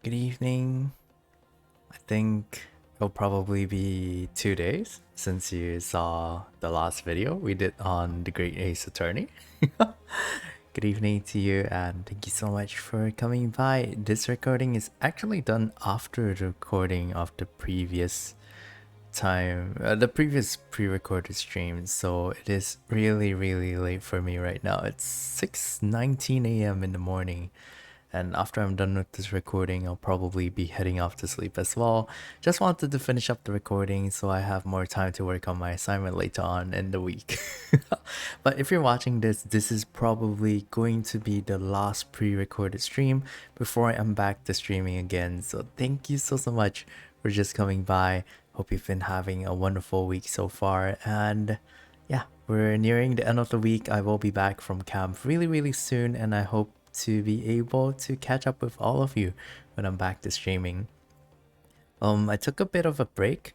Good evening. I think it'll probably be 2 days since you saw the last video we did on the Great Ace Attorney. Good evening to you, and thank you so much for coming by. This recording is actually done after the recording of the previous the previous pre-recorded stream, so it is really late for me right now. It's 6:19 a.m. in the morning, and after I'm done with this recording, I'll probably be heading off to sleep as well. Just wanted to finish up the recording so I have more time to work on my assignment later on in the week. But if you're watching this, this is probably going to be the last pre-recorded stream before I'm back to streaming again. So thank you so much for just coming by. Hope you've been having a wonderful week so far, and yeah, we're nearing the end of the week. I will be back from camp really soon, and I hope to be able to catch up with all of you when I'm back to streaming. I took a bit of a break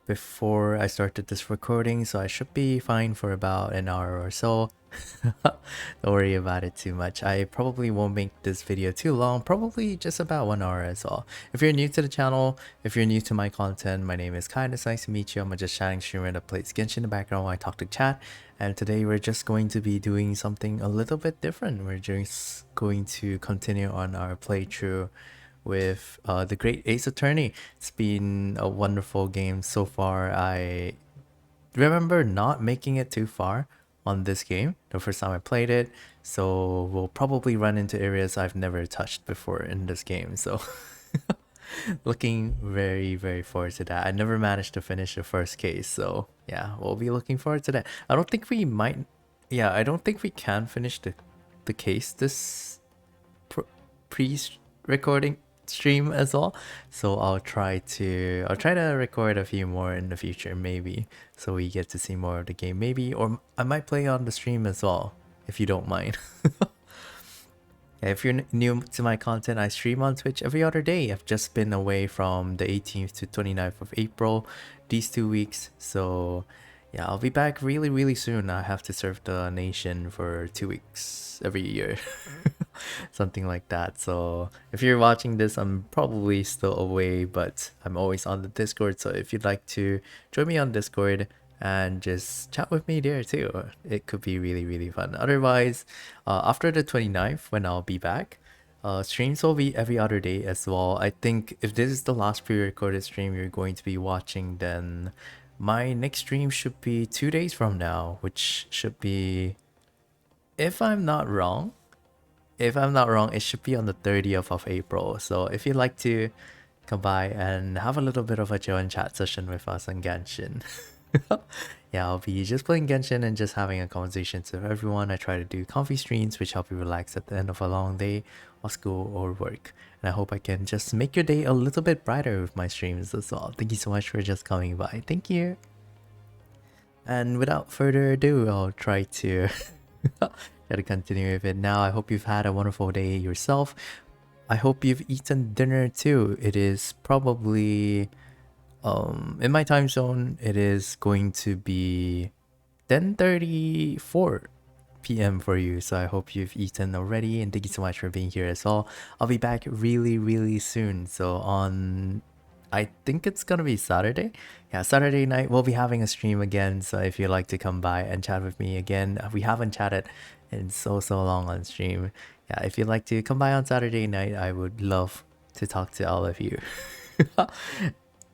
before I started this recording, so I should be fine for about an hour or so. Don't worry about it too much. I probably won't make this video too long, probably just about 1 hour as well. If you're new to the channel, if you're new to my content, my name is Kai and it's nice to meet you. I'm a just chatting streamer that plays Genshin in the background while I talk to chat. And today we're just going to be doing something a little bit different. We're just going to continue on our playthrough with the Great Ace Attorney. It's been a wonderful game so far. I remember not making it too far on this game the first time I played it, so we'll probably run into areas I've never touched before in this game, so looking very forward to that. I never managed to finish the first case, so yeah, we'll be looking forward to that. I don't think we might, yeah, I don't think we can finish the case this pre-recording stream as well, so I'll try to record a few more in the future, maybe, so we get to see more of the game, maybe, or I might play on the stream as well if you don't mind. Yeah, if you're new to my content, I stream on Twitch every other day. I've just been away from the 18th to 29th of April these 2 weeks, so yeah, I'll be back really soon. I have to serve the nation for 2 weeks every year. Something like that. So if you're watching this, I'm probably still away, but I'm always on the Discord. So if you'd like to join me on Discord and just chat with me there too, it could be really fun. Otherwise, after the 29th, when I'll be back, streams will be every other day as well. I think if this is the last pre-recorded stream you're going to be watching, then my next stream should be 2 days from now, which should be, if I'm not wrong, it should be on the 30th of April. So if you'd like to come by and have a little bit of a chill and chat session with us on Genshin. Yeah, I'll be just playing Genshin and just having a conversation with everyone. I try to do comfy streams which help you relax at the end of a long day of school or work. And I hope I can just make your day a little bit brighter with my streams as well. Thank you so much for just coming by. Thank you. And without further ado, I'll try to continue with it now. I hope you've had a wonderful day yourself. I hope you've eaten dinner too. It is probably in my time zone, it is going to be 10:34 p.m. for you. So I hope you've eaten already, and thank you so much for being here as well. I'll be back really soon. So on, I think it's gonna be Saturday. Yeah, Saturday night we'll be having a stream again. So if you'd like to come by and chat with me again, we haven't chatted in so long on stream. Yeah, if you'd like to come by on Saturday night, I would love to talk to all of you.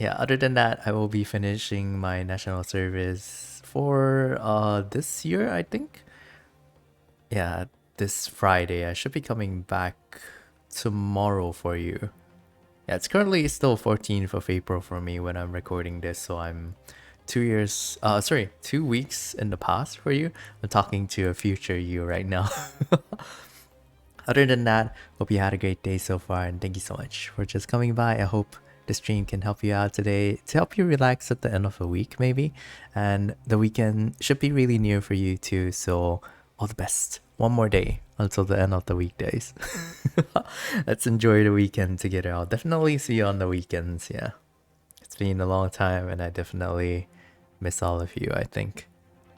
Yeah, other than that, I will be finishing my national service for this year, I think. Yeah, this Friday. I should be coming back tomorrow for you. Yeah, it's currently still 14th of April for me when I'm recording this, so I'm 2 weeks in the past for you. I'm talking to a future you right now. Other than that, hope you had a great day so far, and thank you so much for just coming by. I hope the stream can help you out today to help you relax at the end of the week, maybe. And the weekend should be really near for you too, so all the best. One more day until the end of the weekdays. Let's enjoy the weekend together. I'll definitely see you on the weekends, yeah. It's been a long time and I definitely miss all of you, I think.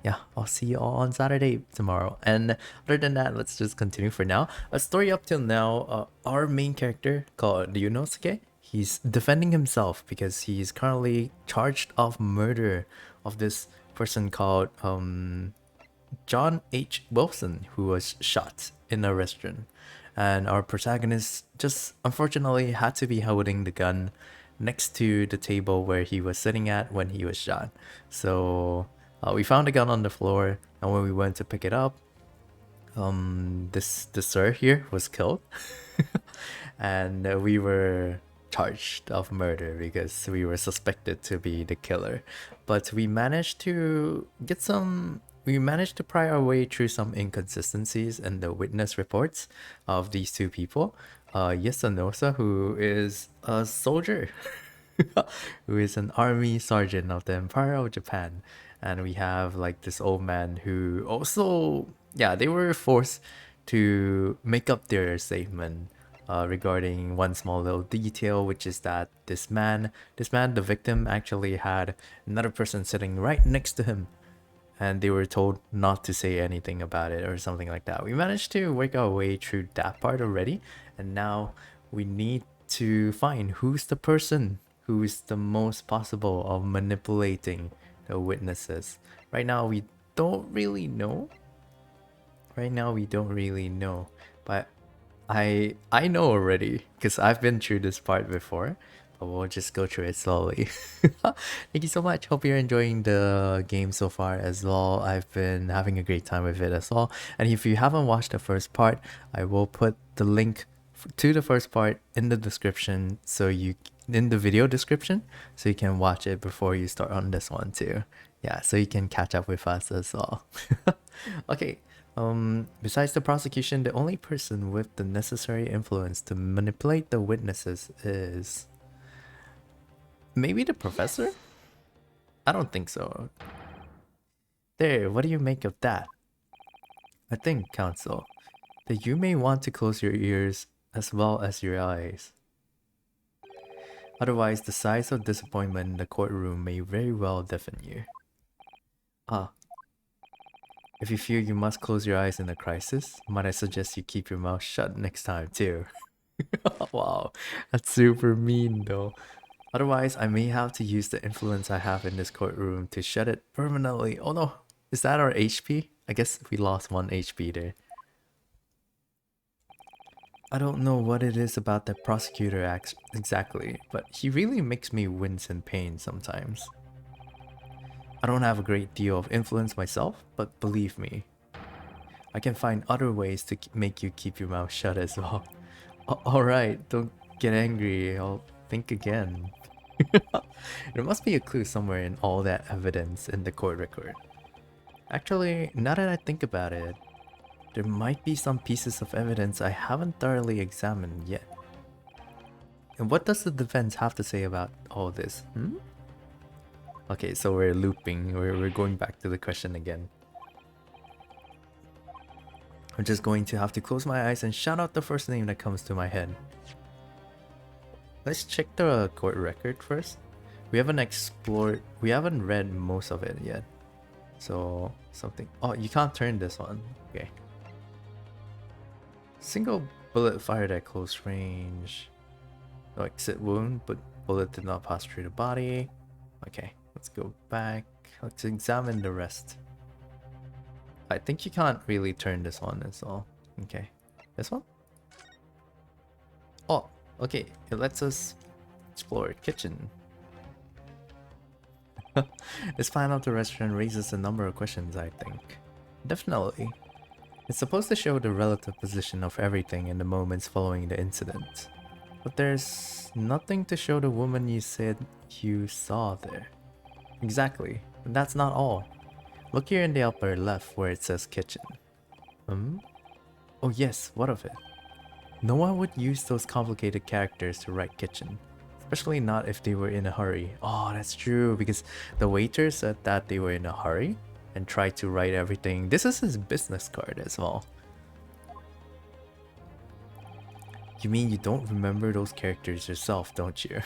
yeah, I'll see you all on Saturday tomorrow. And other than that, let's just continue for now. A story up till now, our main character called Ryunosuke, he's defending himself because he's currently charged of murder of this person called John H. Wilson, who was shot in a restaurant. And our protagonist just unfortunately had to be holding the gun next to the table where he was sitting at when he was shot. So we found the gun on the floor, and when we went to pick it up, this sir here was killed, and we were charged of murder because we were suspected to be the killer. But we managed to pry our way through some inconsistencies in the witness reports of these two people. Yasanosa, who is a soldier, who is an army sergeant of the Empire of Japan. And we have like this old man who also, yeah, they were forced to make up their statement regarding one small little detail, which is that the victim, actually had another person sitting right next to him, and they were told not to say anything about it or something like that. We managed to work our way through that part already, and now we need to find who's the person who is the most possible of manipulating the witnesses. Right now we don't really know. But I know already because I've been through this part before, but we'll just go through it slowly. Thank you so much. Hope you're enjoying the game so far as well. I've been having a great time with it as well. And if you haven't watched the first part, I will put the link to the first part in the description, in the video description, so you can watch it before you start on this one too. Yeah, so you can catch up with us as well. Okay. Besides the prosecution, the only person with the necessary influence to manipulate the witnesses is maybe the professor? I don't think so. There, what do you make of that? I think, counsel, that you may want to close your ears as well as your eyes. Otherwise, the size of disappointment in the courtroom may very well deafen you. Ah, if you feel you must close your eyes in a crisis, might I suggest you keep your mouth shut next time too? Wow, that's super mean though. Otherwise, I may have to use the influence I have in this courtroom to shut it permanently. Oh no, is that our HP? I guess we lost 1 HP there. I don't know what it is about that prosecutor acts exactly, but he really makes me wince in pain sometimes. I don't have a great deal of influence myself, but believe me, I can find other ways to make you keep your mouth shut as well. Alright, don't get angry, I'll think again. There must be a clue somewhere in all that evidence in the court record. Actually, now that I think about it, there might be some pieces of evidence I haven't thoroughly examined yet. And what does the defense have to say about all this? Okay, so we're looping, we're going back to the question again. I'm just going to have to close my eyes and shout out the first name that comes to my head. Let's check the court record first. We haven't read most of it yet. So, oh, you can't turn this one. Okay. Single bullet fired at close range. No exit wound, but bullet did not pass through the body. Okay, let's go back. Let's examine the rest. I think you can't really turn this one as well. Okay. This one? Oh, okay. It lets us explore kitchen. This plan of the restaurant raises a number of questions, I think. Definitely. It's supposed to show the relative position of everything in the moments following the incident. But there's nothing to show the woman you said you saw there. Exactly. And that's not all. Look here in the upper left where it says kitchen. Oh yes, what of it? No one would use those complicated characters to write kitchen. Especially not if they were in a hurry. Oh, that's true, because the waiter said that they were in a hurry and tried to write everything. This is his business card as well. You mean you don't remember those characters yourself, don't you?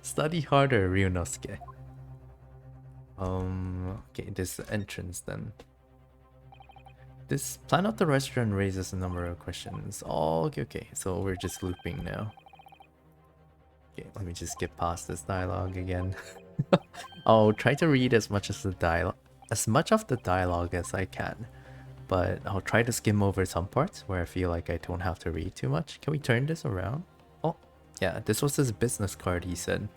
Study harder, Ryunosuke. Okay, this is the entrance then. This plan out the restaurant raises a number of questions. Oh, okay. So we're just looping now. Okay, let me just get past this dialogue again. I'll try to read as much of the dialogue as I can, but I'll try to skim over some parts where I feel like I don't have to read too much. Can we turn this around? Oh, yeah, this was his business card, he said.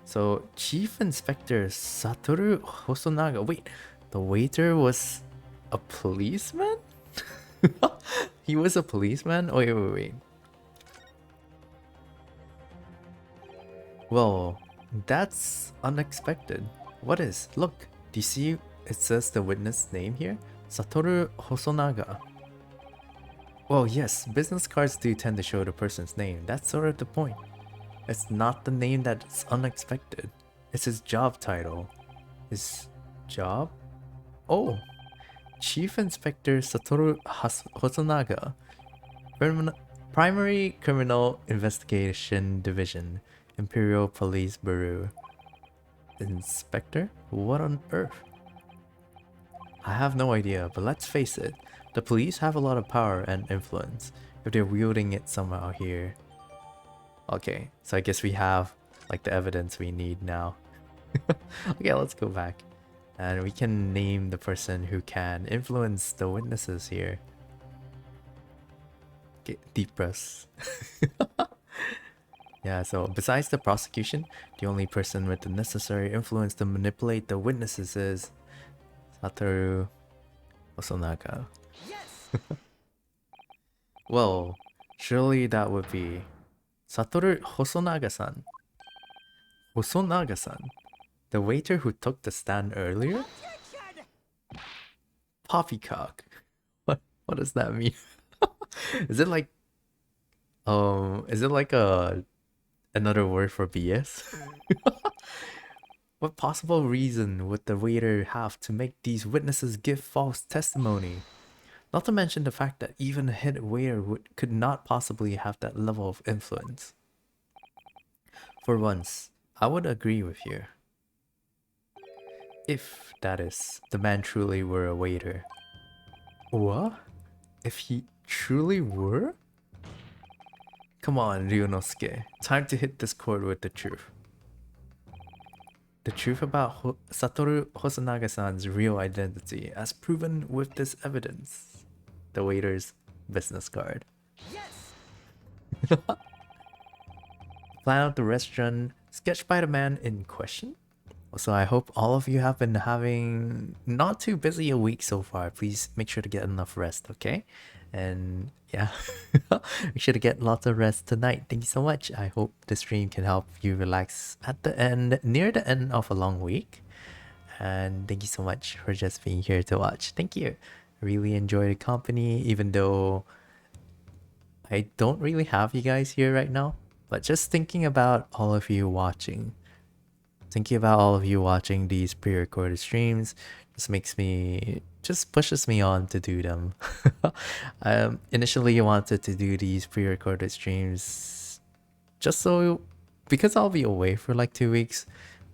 So, Chief Inspector Satoru Hosonaga. Wait, the waiter was a policeman? He was a policeman? Oh, wait. Well, that's unexpected. What is? Look, do you see it says the witness name here? Satoru Hosonaga. Well, yes, business cards do tend to show the person's name. That's sort of the point. It's not the name that's unexpected. It's his job title. His job? Oh, Chief Inspector Satoru Hosonaga. Primary Criminal Investigation Division. Imperial Police Bureau. Inspector? What on earth? I have no idea, but let's face it. The police have a lot of power and influence. If they're wielding it somehow here. Okay, so I guess we have like the evidence we need now. Okay, let's go back. And we can name the person who can influence the witnesses here. Okay, deep breaths. Yeah, so besides the prosecution, the only person with the necessary influence to manipulate the witnesses is Satoru Hosonaga. Yes! Well, surely that would be Satoru Hosonaga-san. Hosonaga-san? The waiter who took the stand earlier? Poppycock. What does that mean? Is it like a another word for BS? What possible reason would the waiter have to make these witnesses give false testimony? Not to mention the fact that even a head waiter could not possibly have that level of influence. For once, I would agree with you. If, that is, the man truly were a waiter. What? If he truly were? Come on, Ryunosuke. Time to hit this chord with the truth. The truth about Satoru Hosonaga-san's real identity, as proven with this evidence. The waiter's business card. Yes! Plan out the restaurant, sketched by the man in question. So I hope all of you have been having not too busy a week so far. Please make sure to get enough rest, okay? And yeah, make sure to get lots of rest tonight. Thank you so much. I hope the stream can help you relax at the end, near the end of a long week. And thank you so much for just being here to watch. Thank you. Really enjoy the company, even though I don't really have you guys here right now. But just thinking about all of you watching, these pre-recorded streams just pushes me on to do them. Initially I wanted to do these pre-recorded streams because I'll be away for like 2 weeks.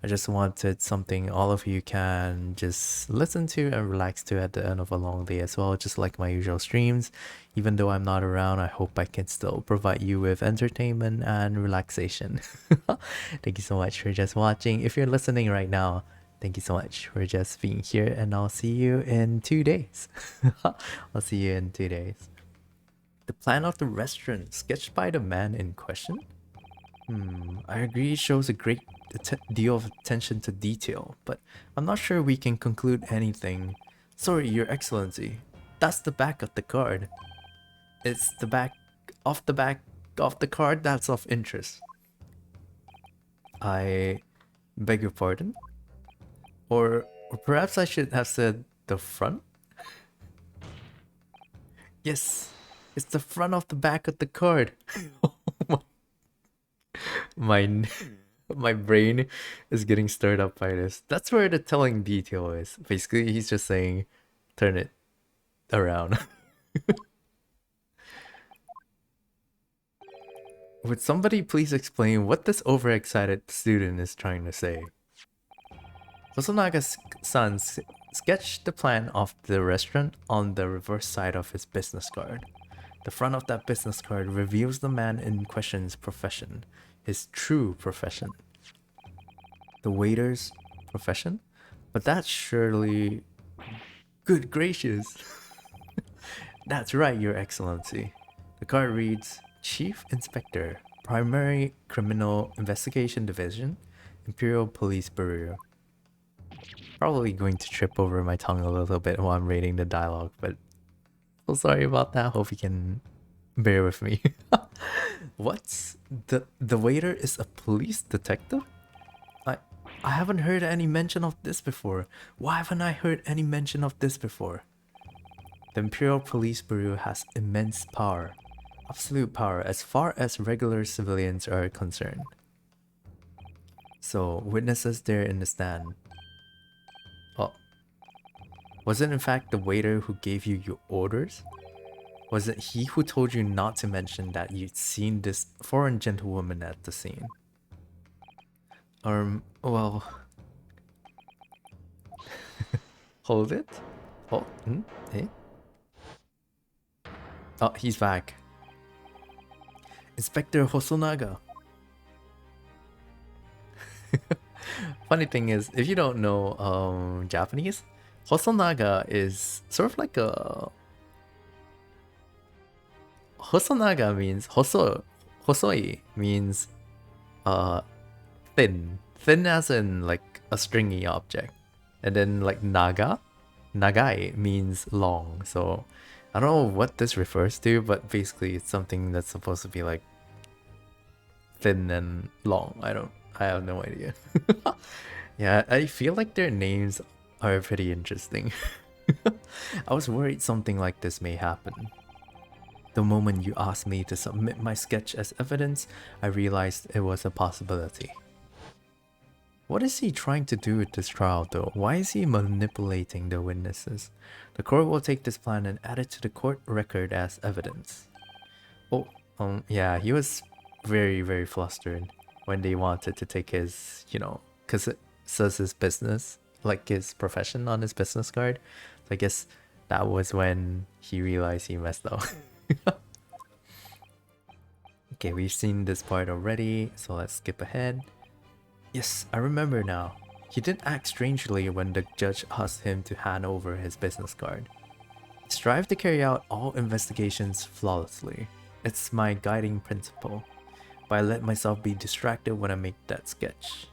I just wanted something all of you can just listen to and relax to at the end of a long day as well, just like my usual streams. Even though I'm not around, I hope I can still provide you with entertainment and relaxation. Thank you so much for just watching. If you're listening right now, thank you so much for just being here, and I'll see you in 2 days. I'll see you in 2 days. The plan of the restaurant, sketched by the man in question? I agree it shows a great deal of attention to detail, but I'm not sure we can conclude anything. Sorry, Your Excellency. That's the back of the card. It's the back of the card that's of interest. I beg your pardon? Or perhaps I should have said the front? Yes, it's the front of the back of the card. my my brain is getting stirred up by this. That's where the telling detail is. Basically, he's just saying, turn it around. Would somebody please explain what this overexcited student is trying to say? Hosonaga-san sketched the plan of the restaurant on the reverse side of his business card. The front of that business card reveals the man in question's profession, his true profession. The waiter's profession? But that's surely... Good gracious! That's right, Your Excellency. The card reads, Chief Inspector, Primary Criminal Investigation Division, Imperial Police Bureau. Probably going to trip over my tongue a little bit while I'm reading the dialogue, but so sorry about that. Hope you can bear with me. What's the waiter is a police detective? I haven't heard any mention of this before. Why haven't I heard any mention of this before? The Imperial Police Bureau has immense power. Absolute power as far as regular civilians are concerned. So, witnesses there in the stand. Oh. Was it in fact the waiter who gave you your orders? Was it he who told you not to mention that you'd seen this foreign gentlewoman at the scene? Well... Hold it? Oh, eh? Oh, he's back. Inspector Hosonaga. Funny thing is, if you don't know Japanese, Hosonaga is sort of like a... Hosonaga means... Hosoi means thin. Thin as in like a stringy object. And then like nagai means long. So I don't know what this refers to, but basically it's something that's supposed to be like thin and long. I have no idea. Yeah, I feel like their names are pretty interesting. I was worried something like this may happen. The moment you asked me to submit my sketch as evidence, I realized it was a possibility. What is he trying to do with this trial though? Why is he manipulating the witnesses? The court will take this plan and add it to the court record as evidence. Oh, yeah, he was very, very flustered when they wanted to take his, because it says his business, like his profession on his business card. So I guess that was when he realized he messed up. Okay, we've seen this part already, so let's skip ahead. Yes, I remember now. He did act strangely when the judge asked him to hand over his business card. Strive to carry out all investigations flawlessly. It's my guiding principle, but I let myself be distracted when I make that sketch.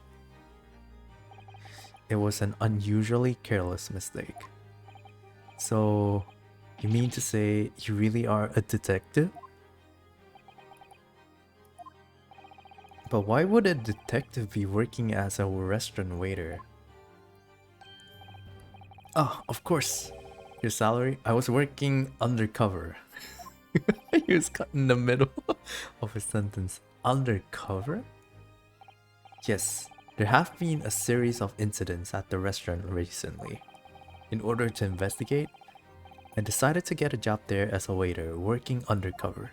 It was an unusually careless mistake. So, you mean to say you really are a detective? But why would a detective be working as a restaurant waiter? Oh, of course. Your salary? I was working undercover. He was cut in the middle of a sentence. Undercover? Yes, there have been a series of incidents at the restaurant recently. In order to investigate, I decided to get a job there as a waiter, working undercover.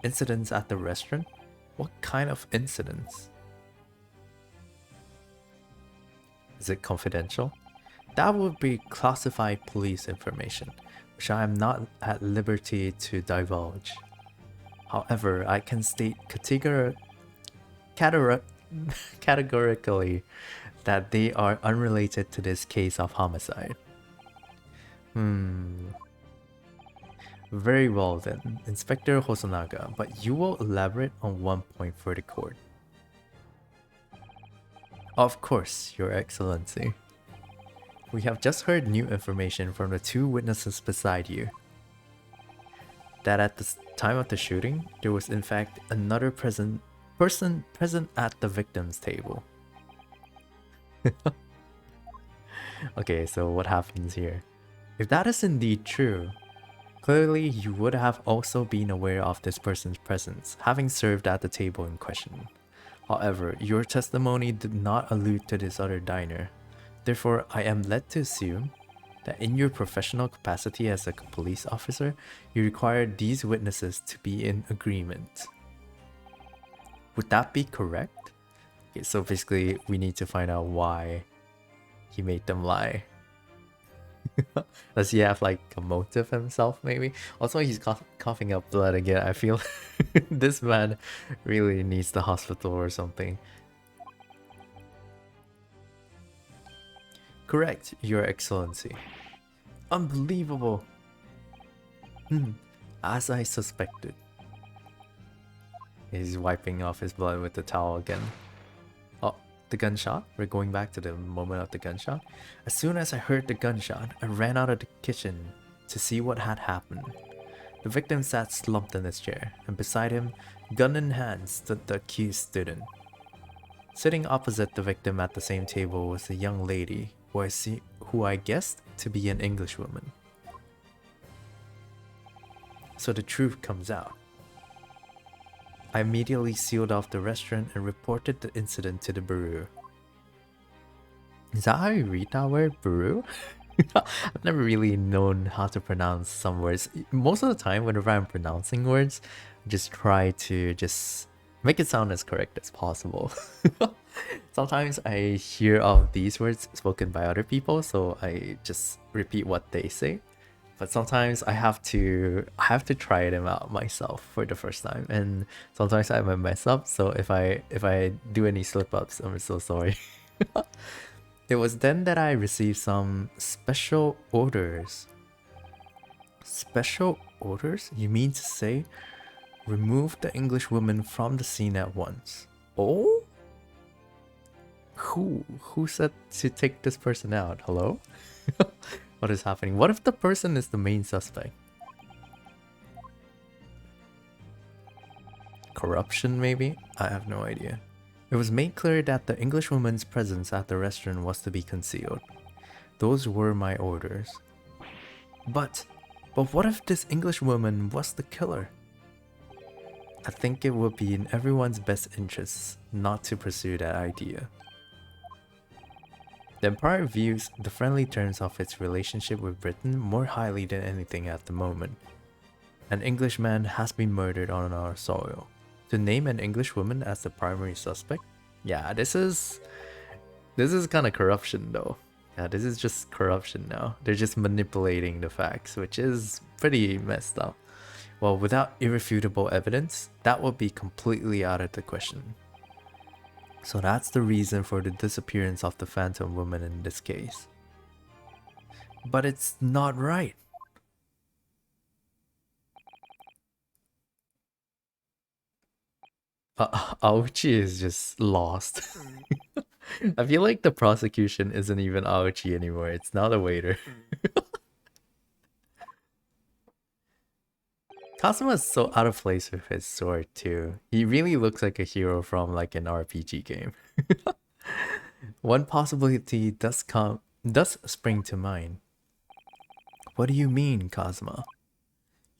Incidents at the restaurant? What kind of incidents? Is it confidential? That would be classified police information, which I am not at liberty to divulge. However, I can state categorically that they are unrelated to this case of homicide. Very well then, Inspector Hosonaga, but you will elaborate on one point for the court. Of course, Your Excellency. We have just heard new information from the two witnesses beside you. That at the time of the shooting, there was in fact another person present at the victim's table. Okay, so what happens here? If that is indeed true, clearly you would have also been aware of this person's presence, having served at the table in question. However, your testimony did not allude to this other diner. Therefore, I am led to assume that in your professional capacity as a police officer, you require these witnesses to be in agreement. Would that be correct? Okay, so basically we need to find out why he made them lie. Does he have like a motive himself, maybe? Also, he's coughing up blood again. I feel this man really needs the hospital or something. Correct, Your Excellency. Unbelievable. As I suspected. He's wiping off his blood with the towel again. Oh, the gunshot? We're going back to the moment of the gunshot. As soon as I heard the gunshot, I ran out of the kitchen to see what had happened. The victim sat slumped in his chair, and beside him, gun in hand, stood the accused student. Sitting opposite the victim at the same table was a young lady who I guessed to be an Englishwoman. So the truth comes out. I immediately sealed off the restaurant and reported the incident to the bureau. Is that how you read that word, bureau? I've never really known how to pronounce some words. Most of the time, whenever I'm pronouncing words, I just try to just make it sound as correct as possible. Sometimes I hear of these words spoken by other people, so I just repeat what they say. But sometimes I have to try them out myself for the first time, and sometimes I might mess up. So if I do any slip ups, I'm so sorry. It was then that I received some special orders. Special orders? You mean to say remove the Englishwoman from the scene at once? Oh? Who said to take this person out? Hello? What is happening? What if the person is the main suspect? Corruption, maybe? I have no idea. It was made clear that the Englishwoman's presence at the restaurant was to be concealed. Those were my orders. But what if this Englishwoman was the killer? I think it would be in everyone's best interests not to pursue that idea. The Empire views the friendly terms of its relationship with Britain more highly than anything at the moment. An Englishman has been murdered on our soil. To name an Englishwoman as the primary suspect? Yeah, this is kind of corruption though. Yeah, this is just corruption now. They're just manipulating the facts, which is pretty messed up. Well, without irrefutable evidence, that would be completely out of the question. So that's the reason for the disappearance of the Phantom Woman in this case. But it's not right. Aochi is just lost. I feel like the prosecution isn't even Aochi anymore. It's now the waiter. Kazuma's so out of place with his sword too. He really looks like a hero from like an RPG game. One possibility does spring to mind. What do you mean, Kazuma?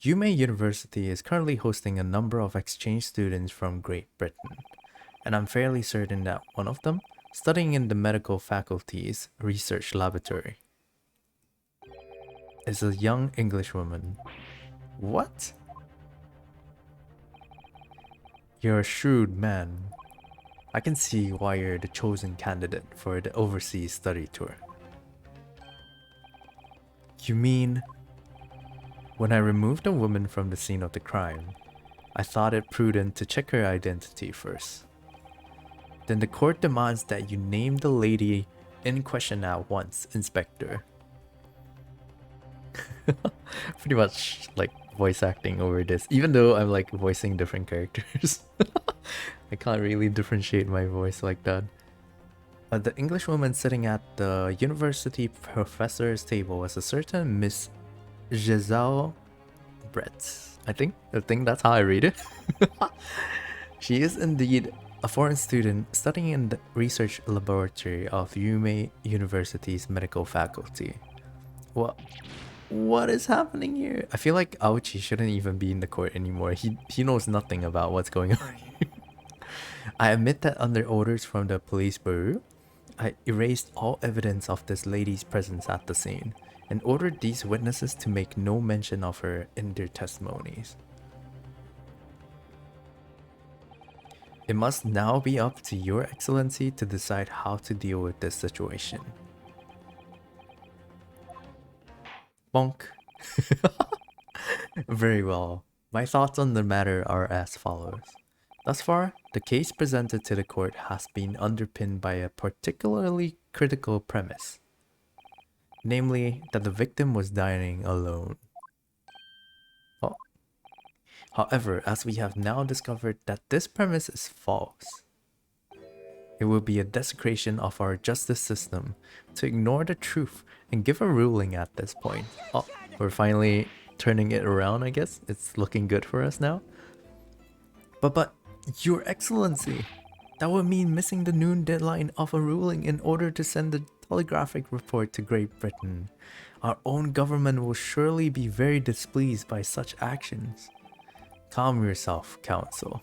Yume University is currently hosting a number of exchange students from Great Britain, and I'm fairly certain that one of them, studying in the medical faculty's research laboratory, is a young Englishwoman. What? You're a shrewd man. I can see why you're the chosen candidate for the overseas study tour. You mean, when I removed a woman from the scene of the crime, I thought it prudent to check her identity first. Then the court demands that you name the lady in question at once, Inspector. Pretty much like voice acting over this, even though I'm like voicing different characters. I can't really differentiate my voice like that. The Englishwoman sitting at the university professor's table was a certain Miss Giselle Brett. I think that's how I read it. She is indeed a foreign student studying in the research laboratory of Yume University's medical faculty. What is happening here? I feel like Aochi shouldn't even be in the court anymore. He knows nothing about what's going on. I admit that under orders from the police bureau, I erased all evidence of this lady's presence at the scene and ordered these witnesses to make no mention of her in their testimonies. It must now be up to Your Excellency to decide how to deal with this situation. Bonk. Very well. My thoughts on the matter are as follows. Thus far, the case presented to the court has been underpinned by a particularly critical premise, namely that the victim was dining alone. Oh. However, as we have now discovered that this premise is false, it will be a desecration of our justice system to ignore the truth and give a ruling at this point. Oh, we're finally turning it around, I guess. It's looking good for us now. But, Your Excellency, that would mean missing the noon deadline of a ruling in order to send the telegraphic report to Great Britain. Our own government will surely be very displeased by such actions. Calm yourself, Council.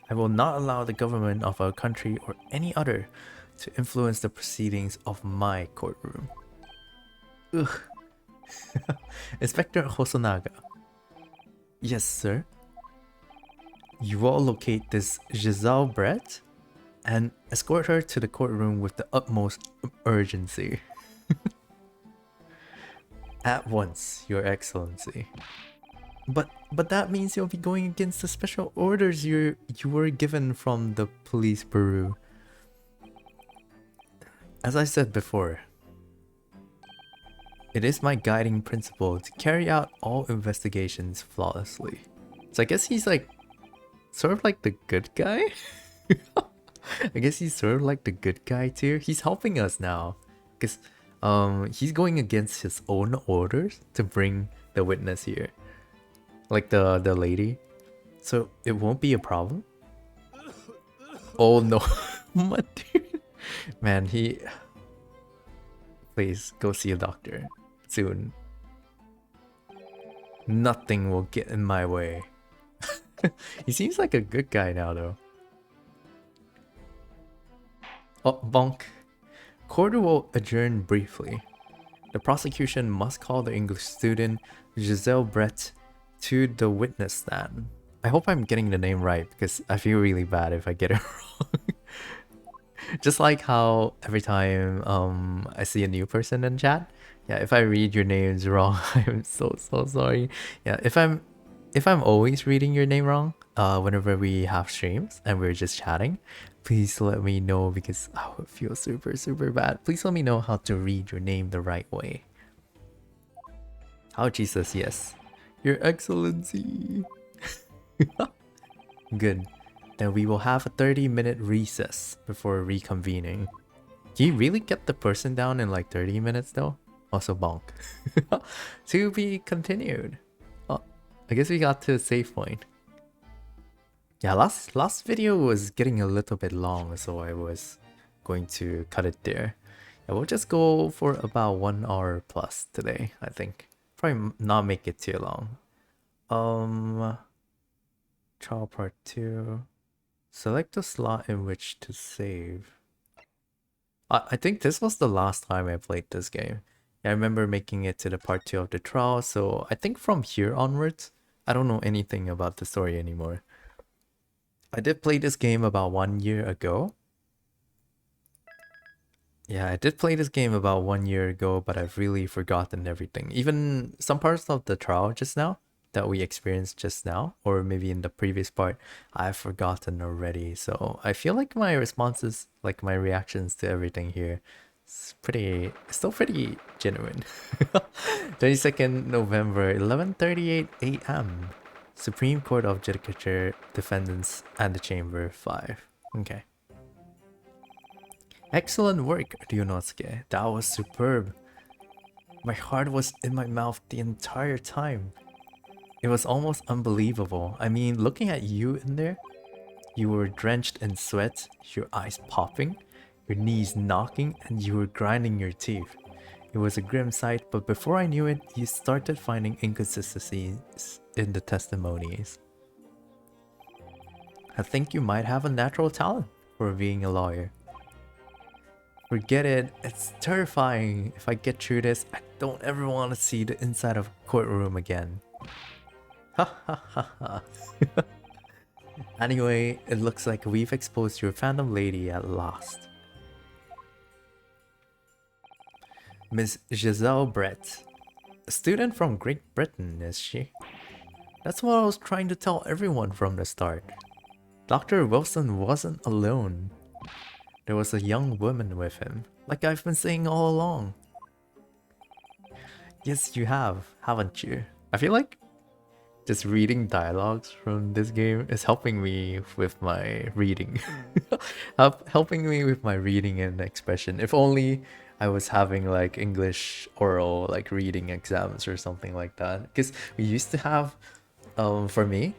I will not allow the government of our country or any other to influence the proceedings of my courtroom. Ugh. Inspector Hosonaga. Yes, sir. You all locate this Giselle Brett and escort her to the courtroom with the utmost urgency. At once, Your Excellency. But that means you'll be going against the special orders you were given from the police bureau. As I said before, it is my guiding principle to carry out all investigations flawlessly. So I guess he's like sort of like the good guy? I guess he's sort of like the good guy too. He's helping us now because he's going against his own orders to bring the witness here. Like the lady. So it won't be a problem. Oh no. My dude. Man, he... Please, go see a doctor. Soon. Nothing will get in my way. He seems like a good guy now though. Oh, bonk. Court will adjourn briefly. The prosecution must call the English student Giselle Brett to the witness stand. I hope I'm getting the name right because I feel really bad if I get it wrong. Just like how every time I see a new person in chat, yeah, if I read your names wrong, I'm so sorry. Yeah, if I'm always reading your name wrong, whenever we have streams and we're just chatting, please let me know because I would feel super bad. Please let me know how to read your name the right way. Oh Jesus, yes. Your Excellency. Good. Then we will have a 30-minute recess before reconvening. Do you really get the person down in like 30 minutes though? Also bonk. To be continued. Oh, I guess we got to a save point. Yeah, last video was getting a little bit long, so I was going to cut it there. Yeah, we'll just go for about 1 hour plus today, I think. Probably not make it too long. Trial part 2. Select a slot in which to save. I think this was the last time I played this game. Yeah, I remember making it to the part 2 of the trial, so I think from here onwards, I don't know anything about the story anymore. I did play this game about 1 year ago. Yeah, I did play this game about 1 year ago, but I've really forgotten everything. Even some parts of the trial just now that we experienced just now, or maybe in the previous part, I've forgotten already. So I feel like my responses, like my reactions to everything here, still pretty genuine. 22nd November, 11:38 a.m. Supreme Court of Judicature, Defendants, and the Chamber 5. Okay. Excellent work, Ryunosuke. That was superb. My heart was in my mouth the entire time. It was almost unbelievable. I mean, looking at you in there, you were drenched in sweat, your eyes popping, your knees knocking, and you were grinding your teeth. It was a grim sight, but before I knew it, you started finding inconsistencies in the testimonies. I think you might have a natural talent for being a lawyer. Forget it, it's terrifying. If I get through this, I don't ever want to see the inside of a courtroom again. Ha ha ha ha. Anyway, it looks like we've exposed your phantom lady at last. Miss Giselle Brett, A student from Great Britain, is she? That's what I was trying to tell everyone from the start. Dr. Wilson wasn't alone. There was a young woman with him, like I've been saying all along. Yes, you have, haven't you? I feel like just reading dialogues from this game is helping me with my reading. Helping me with my reading and expression. If only I was having like English oral like reading exams or something like that. Because we used to have, for me,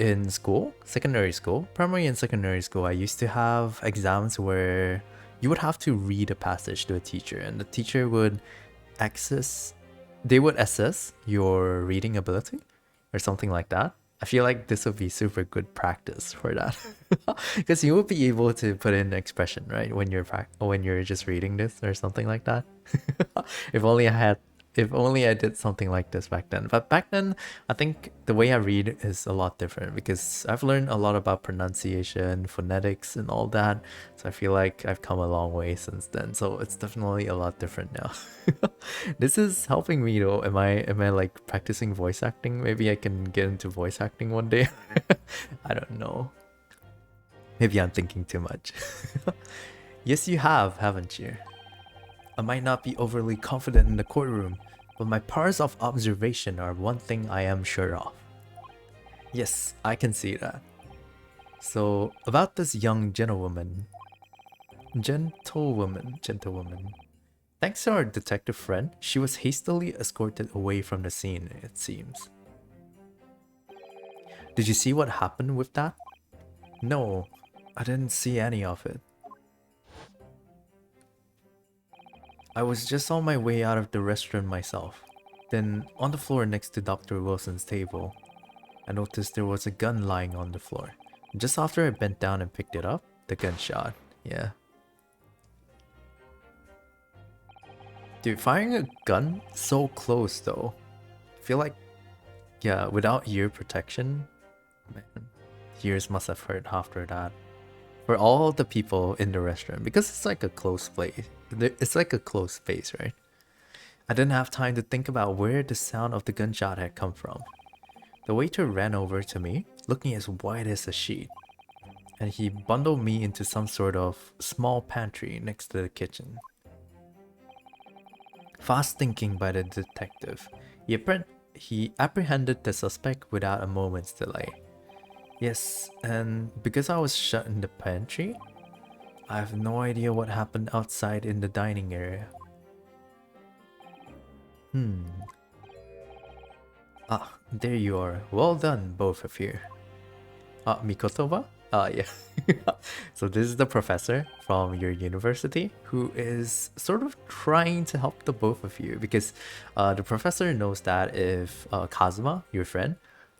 in school, secondary school, primary and secondary school, I used to have exams where you would have to read a passage to a teacher, and the teacher would access, they would assess your reading ability or something like that. I feel like this would be super good practice for that, because you would be able to put in expression, right, when you're just reading this or something like that. if only I had if only I did something like this back then. But back then, I think the way I read is a lot different because I've learned a lot about pronunciation, phonetics, and all that. So I feel like I've come a long way since then. So it's definitely a lot different now. This is helping me though. Am I like practicing voice acting? Maybe I can get into voice acting one day. I don't know. Maybe I'm thinking too much. Yes, you have, haven't you? I might not be overly confident in the courtroom, but my powers of observation are one thing I am sure of. Yes, I can see that. So, about this young gentlewoman. Gentlewoman. Thanks to our detective friend, she was hastily escorted away from the scene, it seems. Did you see what happened with that? No, I didn't see any of it. I was just on my way out of the restaurant myself. Then, on the floor next to Dr. Wilson's table, I noticed there was a gun lying on the floor. Just after I bent down and picked it up, the gun shot. Yeah. Dude, firing a gun so close though. I feel like, yeah, without ear protection, man, ears must have hurt after that. For all the people in the restaurant, because it's like a close place. It's like a close space, right? I didn't have time to think about where the sound of the gunshot had come from. The waiter ran over to me, looking as white as a sheet, and he bundled me into some sort of small pantry next to the kitchen. Fast thinking by the detective, he apprehended the suspect without a moment's delay. Yes, and because I was shut in the pantry, I have no idea what happened outside in the dining area. Ah, there you are. Well done, both of you. Mikotoba? Yeah. So this is the professor from your university who is sort of trying to help the both of you because the professor knows that if Kazuma, your friend,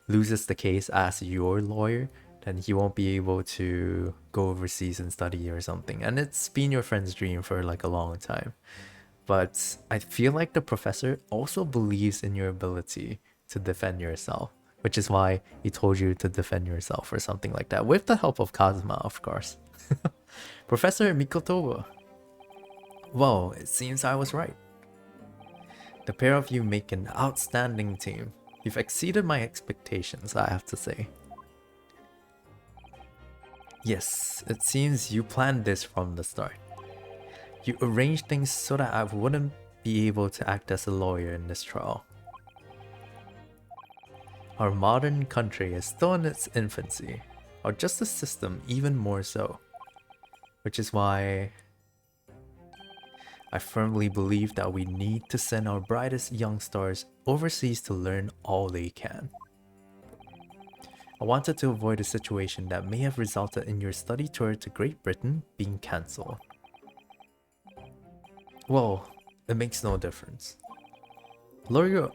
loses the case as your lawyer, then he won't be able to go overseas and study or something. And it's been your friend's dream for like a long time. But I feel like the professor also believes in your ability to defend yourself, which is why he told you to defend yourself or something like that, with the help of Kazuma, of course. Professor Mikotoba. Whoa, it seems I was right. The pair of you make an outstanding team. You've exceeded my expectations, I have to say. Yes, it seems you planned this from the start. You arranged things so that I wouldn't be able to act as a lawyer in this trial. Our modern country is still in its infancy, our justice system even more so. Which is why I firmly believe that we need to send our brightest young stars overseas to learn all they can. I wanted to avoid a situation that may have resulted in your study tour to Great Britain being cancelled. Well, it makes no difference. Lawyer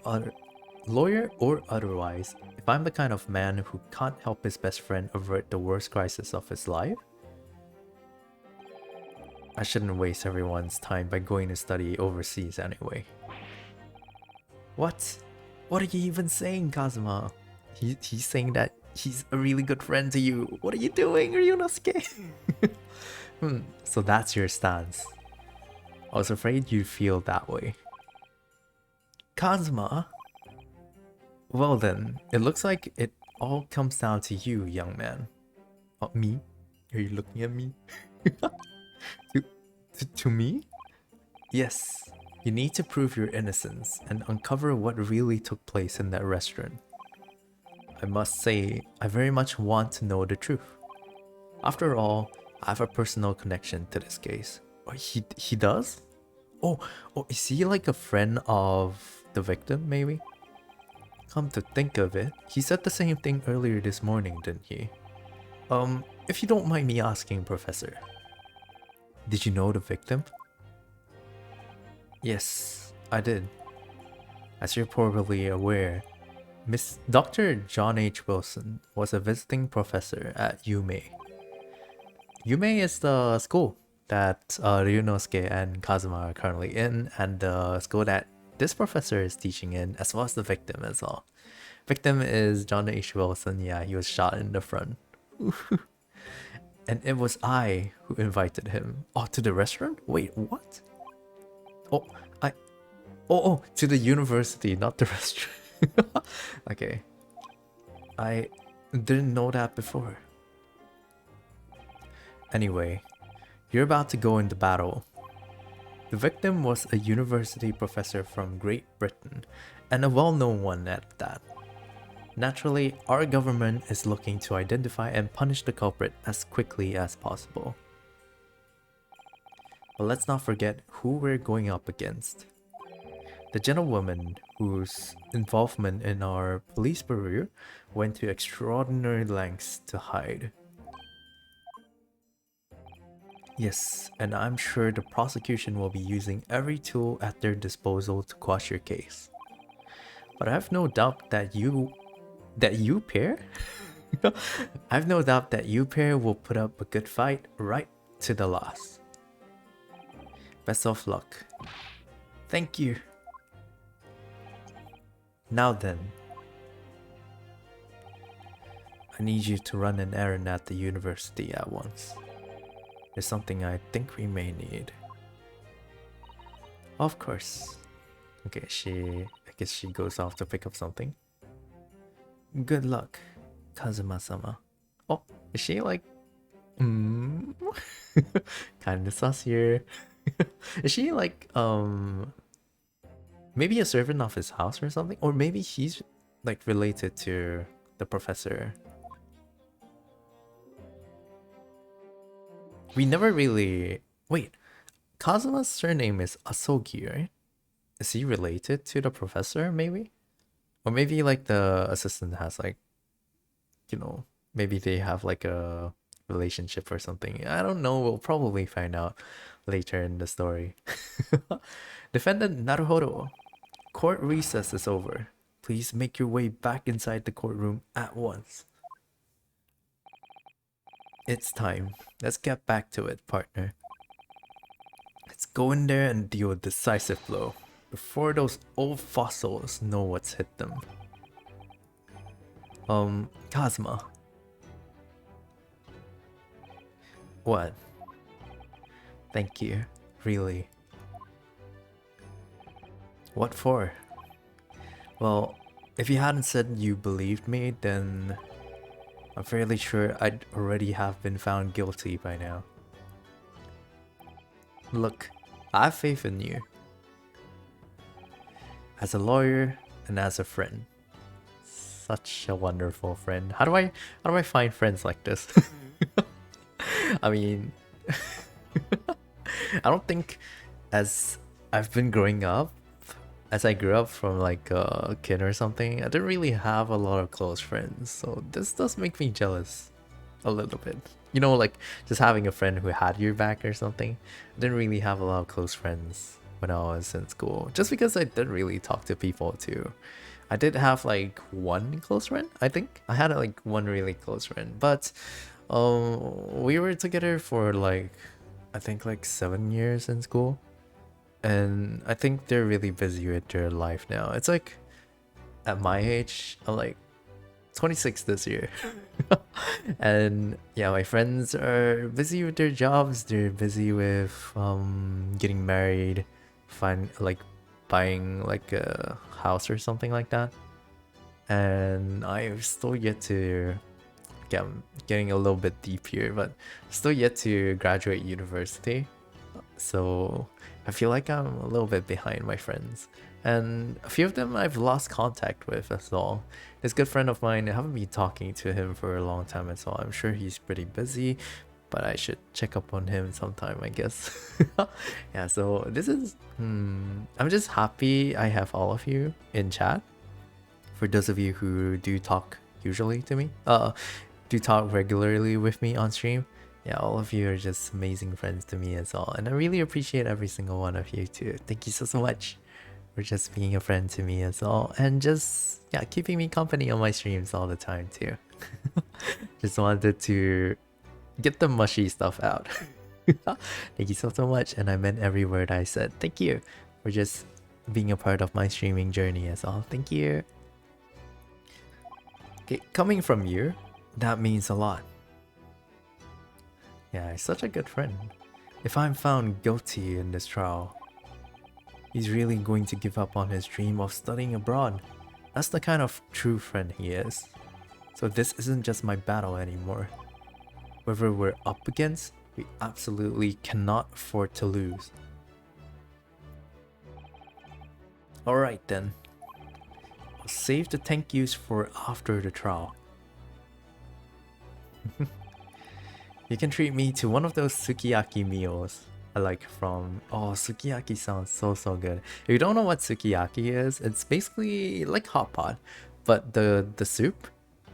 or otherwise, if I'm the kind of man who can't help his best friend avert the worst crisis of his life, I shouldn't waste everyone's time by going to study overseas anyway. What? What are you even saying, Kazuma? He's saying that he's a really good friend to you. What are you doing, Ryunosuke? So that's your stance. I was afraid you'd feel that way. Kazuma? Well then, it looks like it all comes down to you, young man. Oh, me? Are you looking at me? to, to me? Yes. You need to prove your innocence and uncover what really took place in that restaurant. I must say, I very much want to know the truth. After all, I have a personal connection to this case. Oh, he does? Oh, is he like a friend of the victim, maybe? Come to think of it, he said the same thing earlier this morning, didn't he? If you don't mind me asking, Professor, did you know the victim? Yes, I did. As you're probably aware, Miss Dr. John H. Wilson was a visiting professor at Yume. Yume is the school that Ryunosuke and Kazuma are currently in, and the school that this professor is teaching in, as well as the victim as well. Victim is John H. Wilson. Yeah, he was shot in the front. And it was I who invited him. Oh, to the restaurant? Wait, what? Oh, to the university, not the restaurant. Okay. I didn't know that before. Anyway, you're about to go into battle. The victim was a university professor from Great Britain, and a well-known one at that. Naturally, our government is looking to identify and punish the culprit as quickly as possible. But let's not forget who we're going up against. The gentlewoman whose involvement in our police bureau went to extraordinary lengths to hide. Yes, and I'm sure the prosecution will be using every tool at their disposal to quash your case. But I have no doubt that you pair? I've no doubt that you pair will put up a good fight right to the last. Best of luck. Thank you. Now then, I need you to run an errand at the university at once. There's something I think we may need. Of course. Okay, I guess she goes off to pick up something. Good luck, Kazuma-sama. Oh, is she like... Kinda sus here. Is she like, maybe a servant of his house or something? Or maybe he's like related to the professor. We never really... Wait, Kazuma's surname is Asogi, right? Is he related to the professor, maybe? Or maybe like the assistant has like, you know, maybe they have like a relationship or something. I don't know, we'll probably find out later in the story. Defendant Naruhodo, court recess is over. Please make your way back inside the courtroom at once. It's time. Let's get back to it, partner. Let's go in there and deal a decisive blow before those old fossils know what's hit them. Kazuma. What? Thank you. Really. What for? Well, if you hadn't said you believed me, then I'm fairly sure I'd already have been found guilty by now. Look, I have faith in you. As a lawyer and as a friend. Such a wonderful friend. How do I find friends like this? I mean, I don't think as I've been growing up, as I grew up from like a kid or something, I didn't really have a lot of close friends. So this does make me jealous a little bit. You know, like just having a friend who had your back or something. I didn't really have a lot of close friends when I was in school. Just because I didn't really talk to people too. I did have like one close friend, I think. I had like one really close friend. But we were together for like, I think like 7 years in school. And I think they're really busy with their life now. It's like, at my age, I'm like 26 this year. And yeah, my friends are busy with their jobs. They're busy with getting married, buying like a house or something like that. And I've still yet to getting a little bit deep here, but still yet to graduate university. So I feel like I'm a little bit behind my friends. And a few of them I've lost contact with as well. This good friend of mine, I haven't been talking to him for a long time as well. I'm sure he's pretty busy, but I should check up on him sometime, I guess. Yeah, so this is... I'm just happy I have all of you in chat. For those of you who do talk usually to me, do talk regularly with me on stream. Yeah, all of you are just amazing friends to me as well. And I really appreciate every single one of you too. Thank you so much for just being a friend to me as well. And just, yeah, keeping me company on my streams all the time too. Just wanted to get the mushy stuff out. Thank you so much. And I meant every word I said. Thank you for just being a part of my streaming journey as well. Thank you. Okay, coming from you, that means a lot. Yeah, he's such a good friend. If I'm found guilty in this trial, he's really going to give up on his dream of studying abroad. That's the kind of true friend he is. So this isn't just my battle anymore. Whoever we're up against, we absolutely cannot afford to lose. Alright then. I'll save the thank yous for after the trial. You can treat me to one of those sukiyaki meals I like from... Oh, sukiyaki sounds so good. If you don't know what sukiyaki is, it's basically like hot pot. But the soup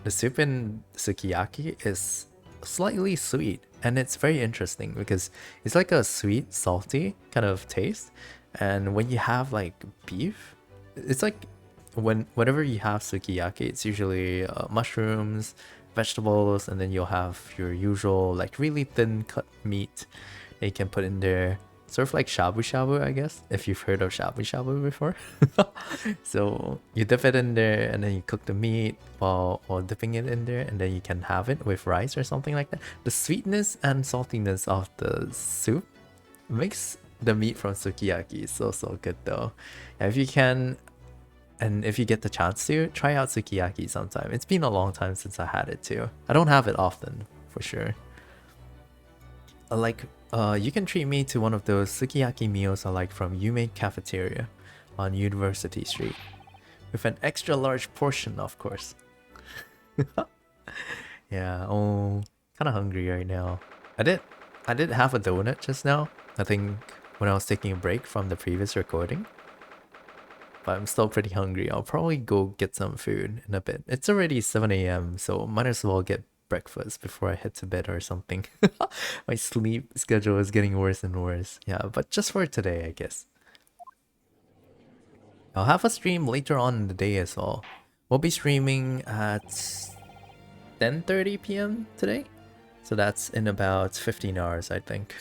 in sukiyaki is slightly sweet. And it's very interesting because it's like a sweet, salty kind of taste. And when you have like beef, it's like whenever you have sukiyaki, it's usually mushrooms, vegetables, and then you'll have your usual like really thin cut meat that you can put in there, sort of like shabu shabu, I guess, if you've heard of shabu shabu before. So you dip it in there and then you cook the meat while dipping it in there, and then you can have it with rice or something like that. The sweetness and saltiness of the soup makes the meat from sukiyaki so good though. And if you can, and if you get the chance to, try out sukiyaki sometime. It's been a long time since I had it too. I don't have it often, for sure. You can treat me to one of those sukiyaki meals I like from Yume Cafeteria on University Street. With an extra large portion, of course. Yeah, oh, kinda hungry right now. I did have a donut just now, I think when I was taking a break from the previous recording. But I'm still pretty hungry. I'll probably go get some food in a bit. It's already 7 a.m, so might as well get breakfast before I head to bed or something. My sleep schedule is getting worse and worse. Yeah, but just for today, I guess. I'll have a stream later on in the day as well. We'll be streaming at 10:30 p.m. today. So that's in about 15 hours, I think.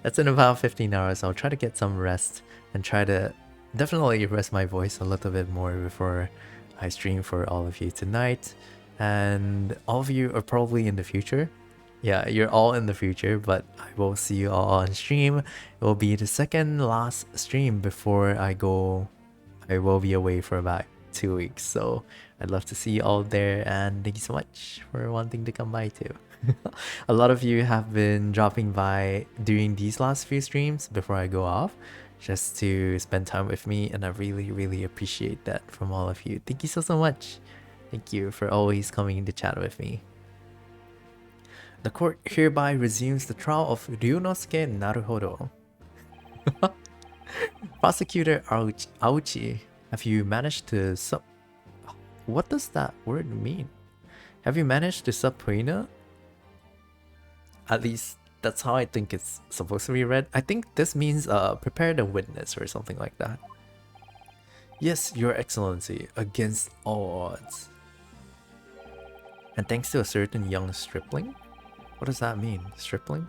That's in about 15 hours. I'll try to get some rest and try to definitely rest my voice a little bit more before I stream for all of you tonight. And all of you are probably in the future. Yeah, you're all in the future, but I will see you all on stream. It will be the second last stream before I go. I will be away for about 2 weeks, so I'd love to see you all there, and thank you so much for wanting to come by too. A lot of you have been dropping by during these last few streams before I go off, just to spend time with me, and I really appreciate that from all of you. Thank you so much. Thank you for always coming to chat with me. The court hereby resumes the trial of Ryunosuke Naruhodo. Prosecutor Auchi, have you managed to what does that word mean? Have you managed to subpoena? At least that's how I think it's supposed to be read. I think this means prepare the witness or something like that. Yes, Your Excellency, against all odds. And thanks to a certain young stripling? What does that mean, stripling?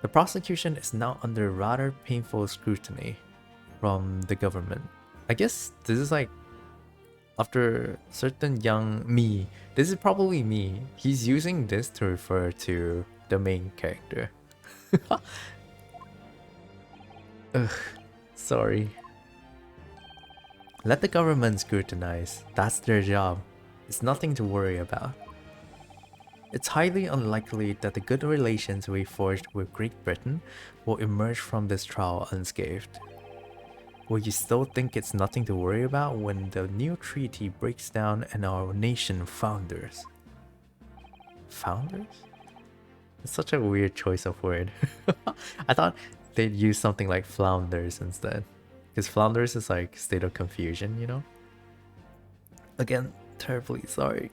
The prosecution is now under rather painful scrutiny from the government. I guess this is like after certain young me. This is probably me. He's using this to refer to the main character. Ugh, Sorry. Let the government scrutinize. That's their job. It's nothing to worry about. It's highly unlikely that the good relations we forged with Great Britain will emerge from this trial unscathed. Will you still think it's nothing to worry about when the new treaty breaks down and our nation founders? Founders? It's such a weird choice of word. I thought they'd use something like flounders instead. Because flounders is like state of confusion, you know? Again, terribly sorry.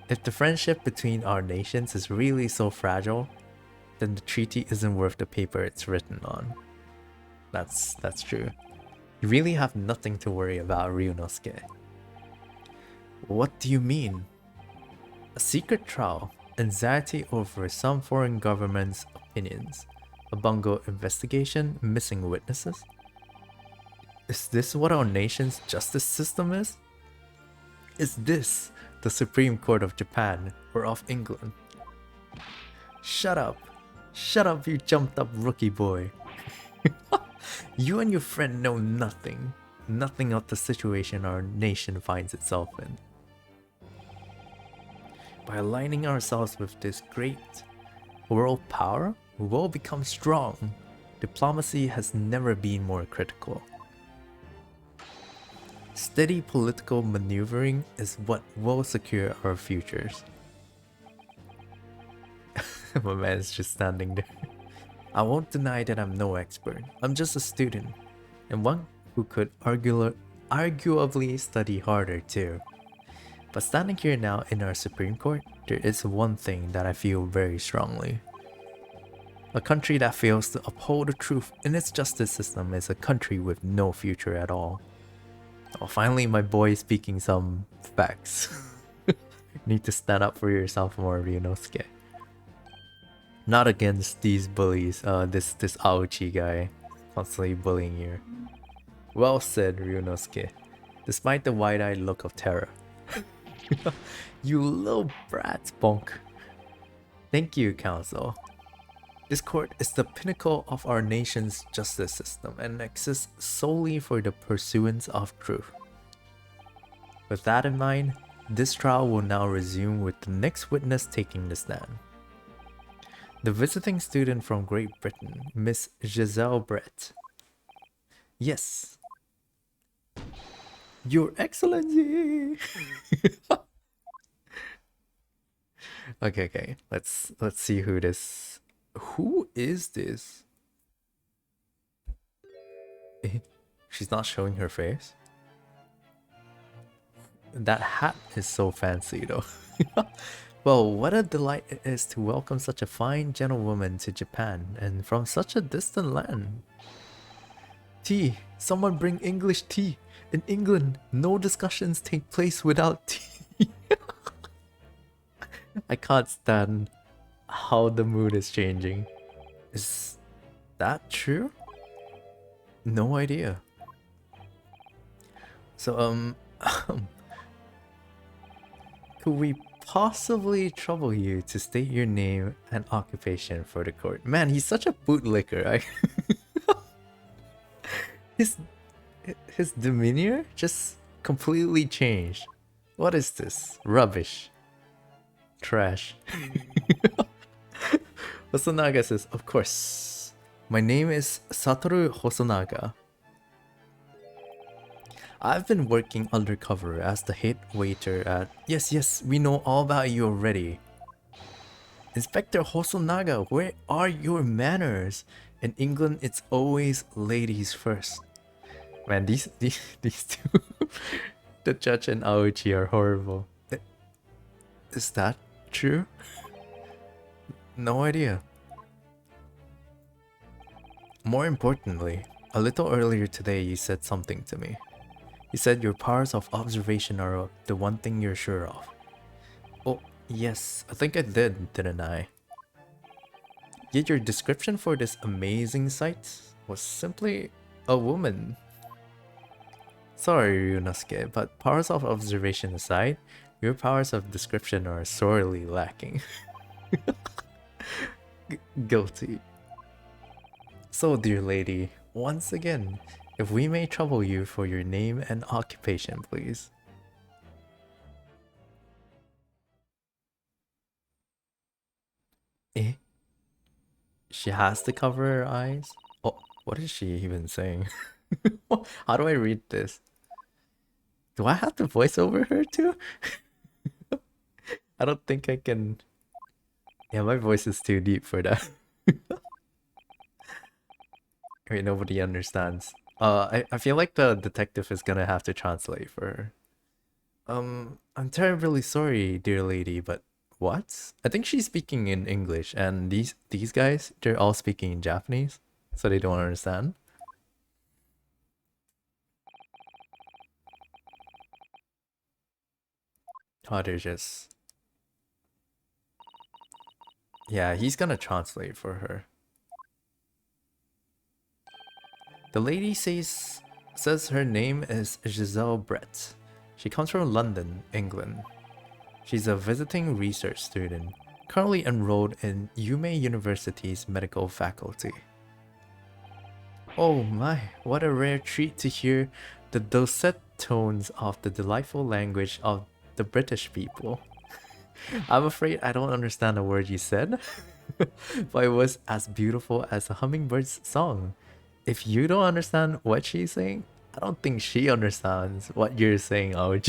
If the friendship between our nations is really so fragile, then the treaty isn't worth the paper it's written on. That's true. You really have nothing to worry about, Ryunosuke. What do you mean? A secret trial, anxiety over some foreign government's opinions, a bungo investigation, missing witnesses? Is this what our nation's justice system is? Is this the Supreme Court of Japan or of England? Shut up. Shut up, you jumped up rookie boy. You and your friend know nothing. Nothing of the situation our nation finds itself in. By aligning ourselves with this great world power, we will become strong. Diplomacy has never been more critical. Steady political maneuvering is what will secure our futures. My man's just standing there. I won't deny that I'm no expert. I'm just a student, and one who could arguably study harder too. But standing here now in our Supreme Court, there is one thing that I feel very strongly. A country that fails to uphold the truth in its justice system is a country with no future at all. Oh, finally my boy is speaking some facts. Need to stand up for yourself more, Ryunosuke. Not against these bullies, this Aochi guy constantly bullying you. Well said, Ryunosuke, despite the wide-eyed look of terror. You little brat, bonk. Thank you, Council. This court is the pinnacle of our nation's justice system and exists solely for the pursuance of truth. With that in mind, this trial will now resume with the next witness taking the stand. The visiting student from Great Britain, Miss Giselle Brett. Yes. Your Excellency! Okay. Let's see who this... Who is this? She's not showing her face? That hat is so fancy though. Well, what a delight it is to welcome such a fine gentlewoman to Japan and from such a distant land. Tea! Someone bring English tea! In England, no discussions take place without tea. I can't stand how the mood is changing. Is that true? No idea. So, could we possibly trouble you to state your name and occupation for the court? Man, he's such a bootlicker. His demeanor just completely changed. What is this? Rubbish. Trash. Hosonaga says, of course. My name is Satoru Hosonaga. I've been working undercover as the head waiter at... Yes, we know all about you already. Inspector Hosonaga, where are your manners? In England, it's always ladies first. Man, these two, the judge and Aochi are horrible. Is that true? No idea. More importantly, a little earlier today you said something to me. You said your powers of observation are the one thing you're sure of. Oh, yes, I think I did, didn't I? Yet your description for this amazing sight was simply a woman. Sorry, Ryunosuke, but powers of observation aside, your powers of description are sorely lacking. Guilty. So, dear lady, Once again, if we may trouble you for your name and occupation, please. Eh? She has to cover her eyes? Oh, what is she even saying? How do I read this? Do I have to voice over her too? I don't think I can. Yeah, my voice is too deep for that. Wait, nobody understands. I feel like the detective is gonna have to translate for her. I'm terribly sorry, dear lady, but what? I think she's speaking in English, and these guys, they're all speaking in Japanese, so they don't understand. Oh, they're just... Yeah, he's gonna translate for her. The lady says her name is Giselle Brett. She comes from London, England. She's a visiting research student, currently enrolled in Yume University's medical faculty. Oh my, what a rare treat to hear the dulcet tones of the delightful language of the British people. I'm afraid I don't understand a word you said, but it was as beautiful as a hummingbird's song. If you don't understand what she's saying, I don't think she understands what you're saying, OG.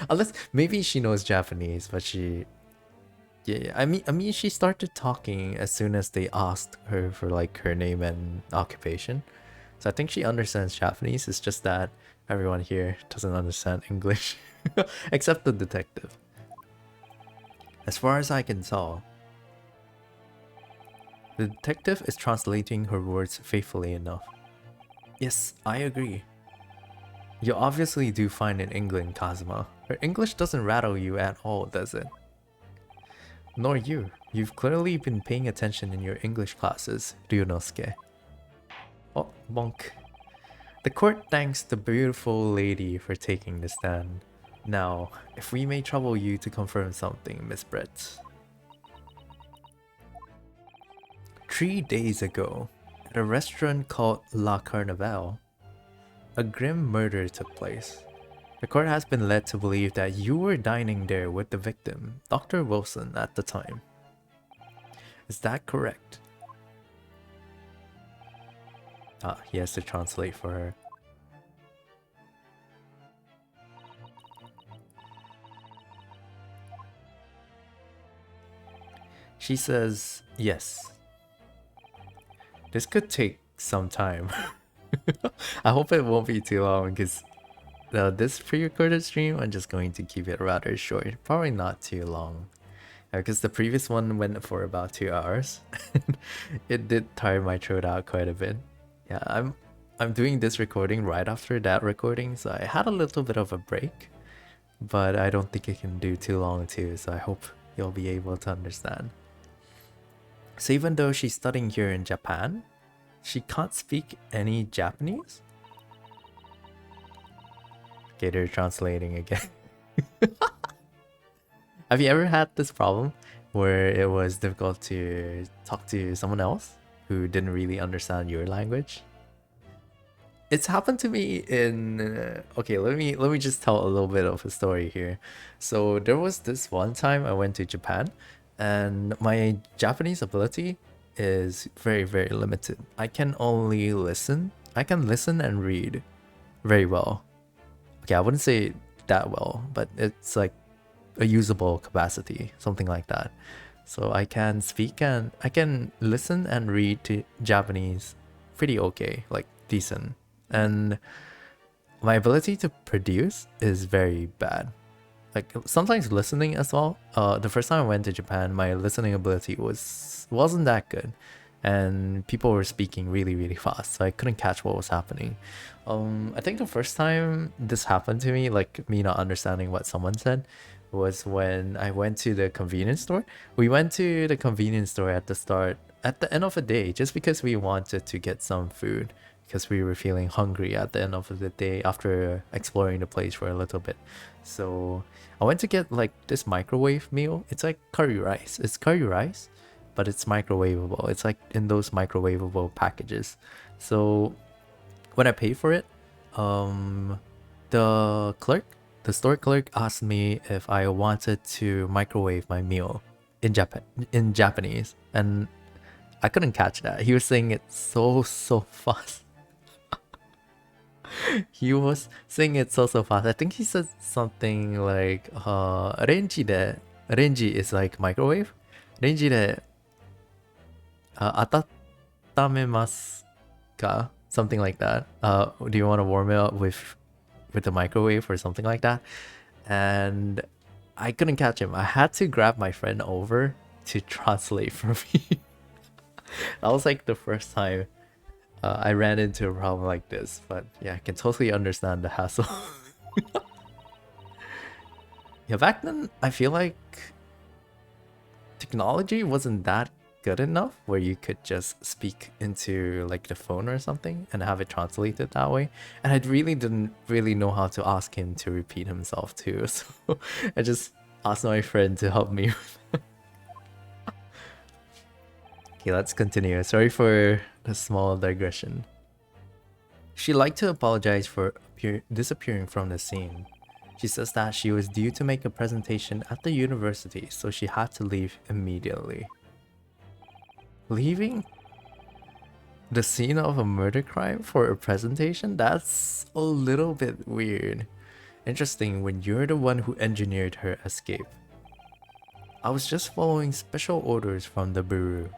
Unless maybe she knows Japanese, but she... Yeah, I mean, she started talking as soon as they asked her for like her name and occupation. So I think she understands Japanese. It's just that everyone here doesn't understand English, except the detective. As far as I can tell, the detective is translating her words faithfully enough. Yes, I agree. You obviously do fine in England, Kazuma. Her English doesn't rattle you at all, does it? Nor you. You've clearly been paying attention in your English classes, Ryunosuke. Oh, bonk. The court thanks the beautiful lady for taking the stand. Now, if we may trouble you to confirm something, Miss Brett. 3 days ago, at a restaurant called La Carnival, a grim murder took place. The court has been led to believe that you were dining there with the victim, Dr. Wilson, at the time. Is that correct? Ah, he has to translate for her. She says, yes. This could take some time. I hope it won't be too long because this pre-recorded stream, I'm just going to keep it rather short. Probably not too long. Because the previous one went for about 2 hours. It did tire my throat out quite a bit. Yeah, I'm doing this recording right after that recording, so I had a little bit of a break. But I don't think it can do too long too, so I hope you'll be able to understand. So even though she's studying here in Japan, she can't speak any Japanese? Okay, they're translating again. Have you ever had this problem where it was difficult to talk to someone else who didn't really understand your language? It's happened to me in okay, let me just tell a little bit of a story here. So there was this one time I went to Japan and my Japanese ability is very limited. I can only listen. I can listen and read very well. Okay, I wouldn't say that well, but it's like a usable capacity, something like that. So I can speak and I can listen and read to Japanese pretty okay, like decent. And my ability to produce is very bad. Like sometimes listening as well. The first time I went to Japan, my listening ability wasn't that good, and people were speaking really fast, so I couldn't catch what was happening. I think the first time this happened to me, like me not understanding what someone said, was when I went to the convenience store. We went to the convenience store at the end of the day, just because we wanted to get some food because we were feeling hungry at the end of the day after exploring the place for a little bit. So I went to get like this microwave meal. It's like curry rice. It's curry rice, but it's microwavable. It's like in those microwavable packages. So when I paid for it, the store clerk asked me if I wanted to microwave my meal in Japanese, and I couldn't catch that. He was saying it so fast. He was saying it so fast. I think he said something like Renji is like microwave. Renji de atattamemasu ka? Something like that. Do you want to warm it up with the microwave or something like that? And I couldn't catch him. I had to grab my friend over to translate for me. That was like the first time I ran into a problem like this, but yeah, I can totally understand the hassle. Yeah, back then I feel like technology wasn't that good enough where you could just speak into like the phone or something and have it translated that way. And I really didn't know how to ask him to repeat himself too. So I just asked my friend to help me. Okay, let's continue. Sorry for the small digression. She'd like to apologize for disappearing from the scene. She says that she was due to make a presentation at the university, so she had to leave immediately. Leaving the scene of a murder crime for a presentation? That's a little bit weird. Interesting when you're the one who engineered her escape. I was just following special orders from the bureau.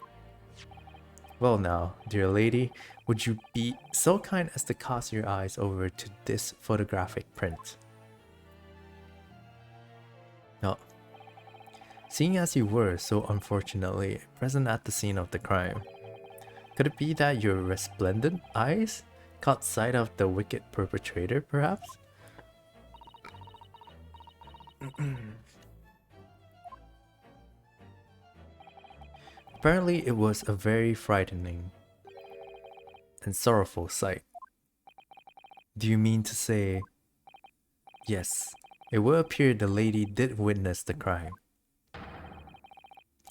Well now, dear lady, would you be so kind as to cast your eyes over to this photographic print? No. Seeing as you were, so unfortunately, present at the scene of the crime, could it be that your resplendent eyes caught sight of the wicked perpetrator, perhaps? Apparently, it was a very frightening and sorrowful sight. Do you mean to say... Yes, it will appear the lady did witness the crime.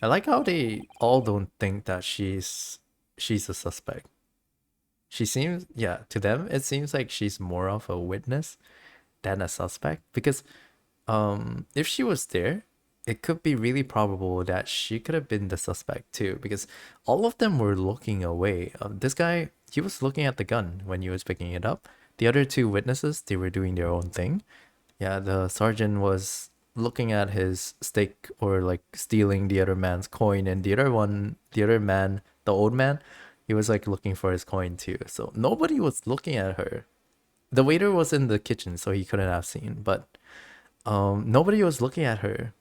I like how they all don't think that she's a suspect. She seems, yeah, to them, it seems like she's more of a witness than a suspect. Because if she was there, it could be really probable that she could have been the suspect too, because all of them were looking away. This guy, he was looking at the gun when he was picking it up. The other two witnesses, they were doing their own thing. Yeah, the sergeant was looking at his stick or like stealing the other man's coin, and the other man, the old man, he was like looking for his coin too. So nobody was looking at her. The waiter was in the kitchen, so he couldn't have seen, but nobody was looking at her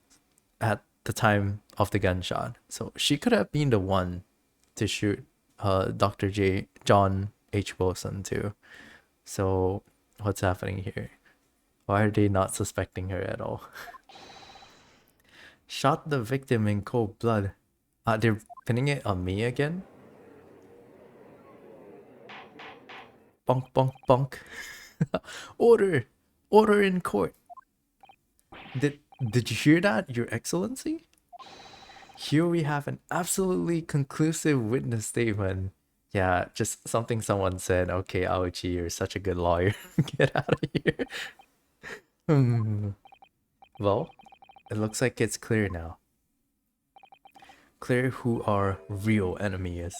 at the time of the gunshot. So she could have been the one to shoot Dr. John H. Wilson too. So what's happening here? Why are they not suspecting her at all? Shot the victim in cold blood. They're pinning it on me again? Bonk, bonk, bonk. Order! Order in court. Did you hear that, Your Excellency? Here we have an absolutely conclusive witness statement. Yeah, just something someone said. Okay, Aoichi, you're such a good lawyer. Get out of here. Well, it looks like it's clear now. Clear who our real enemy is.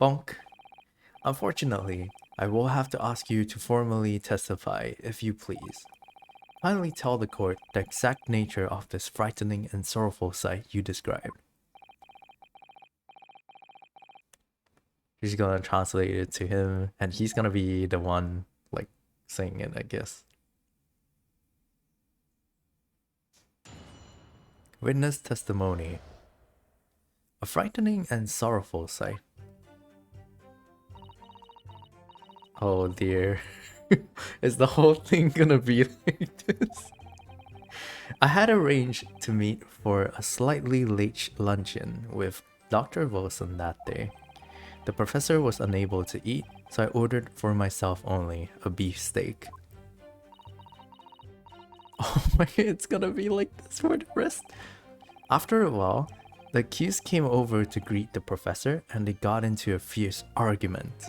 Bonk. Unfortunately, I will have to ask you to formally testify, if you please. Finally tell the court the exact nature of this frightening and sorrowful sight you described. She's gonna translate it to him, and he's gonna be the one, like, saying it, I guess. Witness testimony. A frightening and sorrowful sight. Oh dear. Is the whole thing gonna be like this? I had arranged to meet for a slightly late luncheon with Dr. Wilson that day. The professor was unable to eat, so I ordered for myself only a beef steak. Oh my, it's gonna be like this for the rest. After a while, The accused came over to greet the professor and they got into a fierce argument.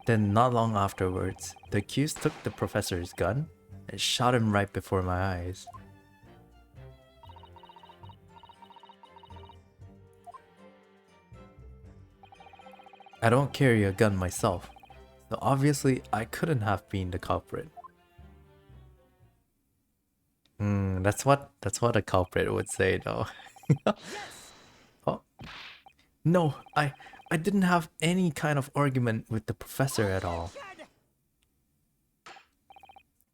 Then, not long afterwards, the accused took the professor's gun and shot him right before my eyes. I don't carry a gun myself, so obviously I couldn't have been the culprit. That's what a culprit would say though. Oh, no, I didn't have any kind of argument with the professor at all.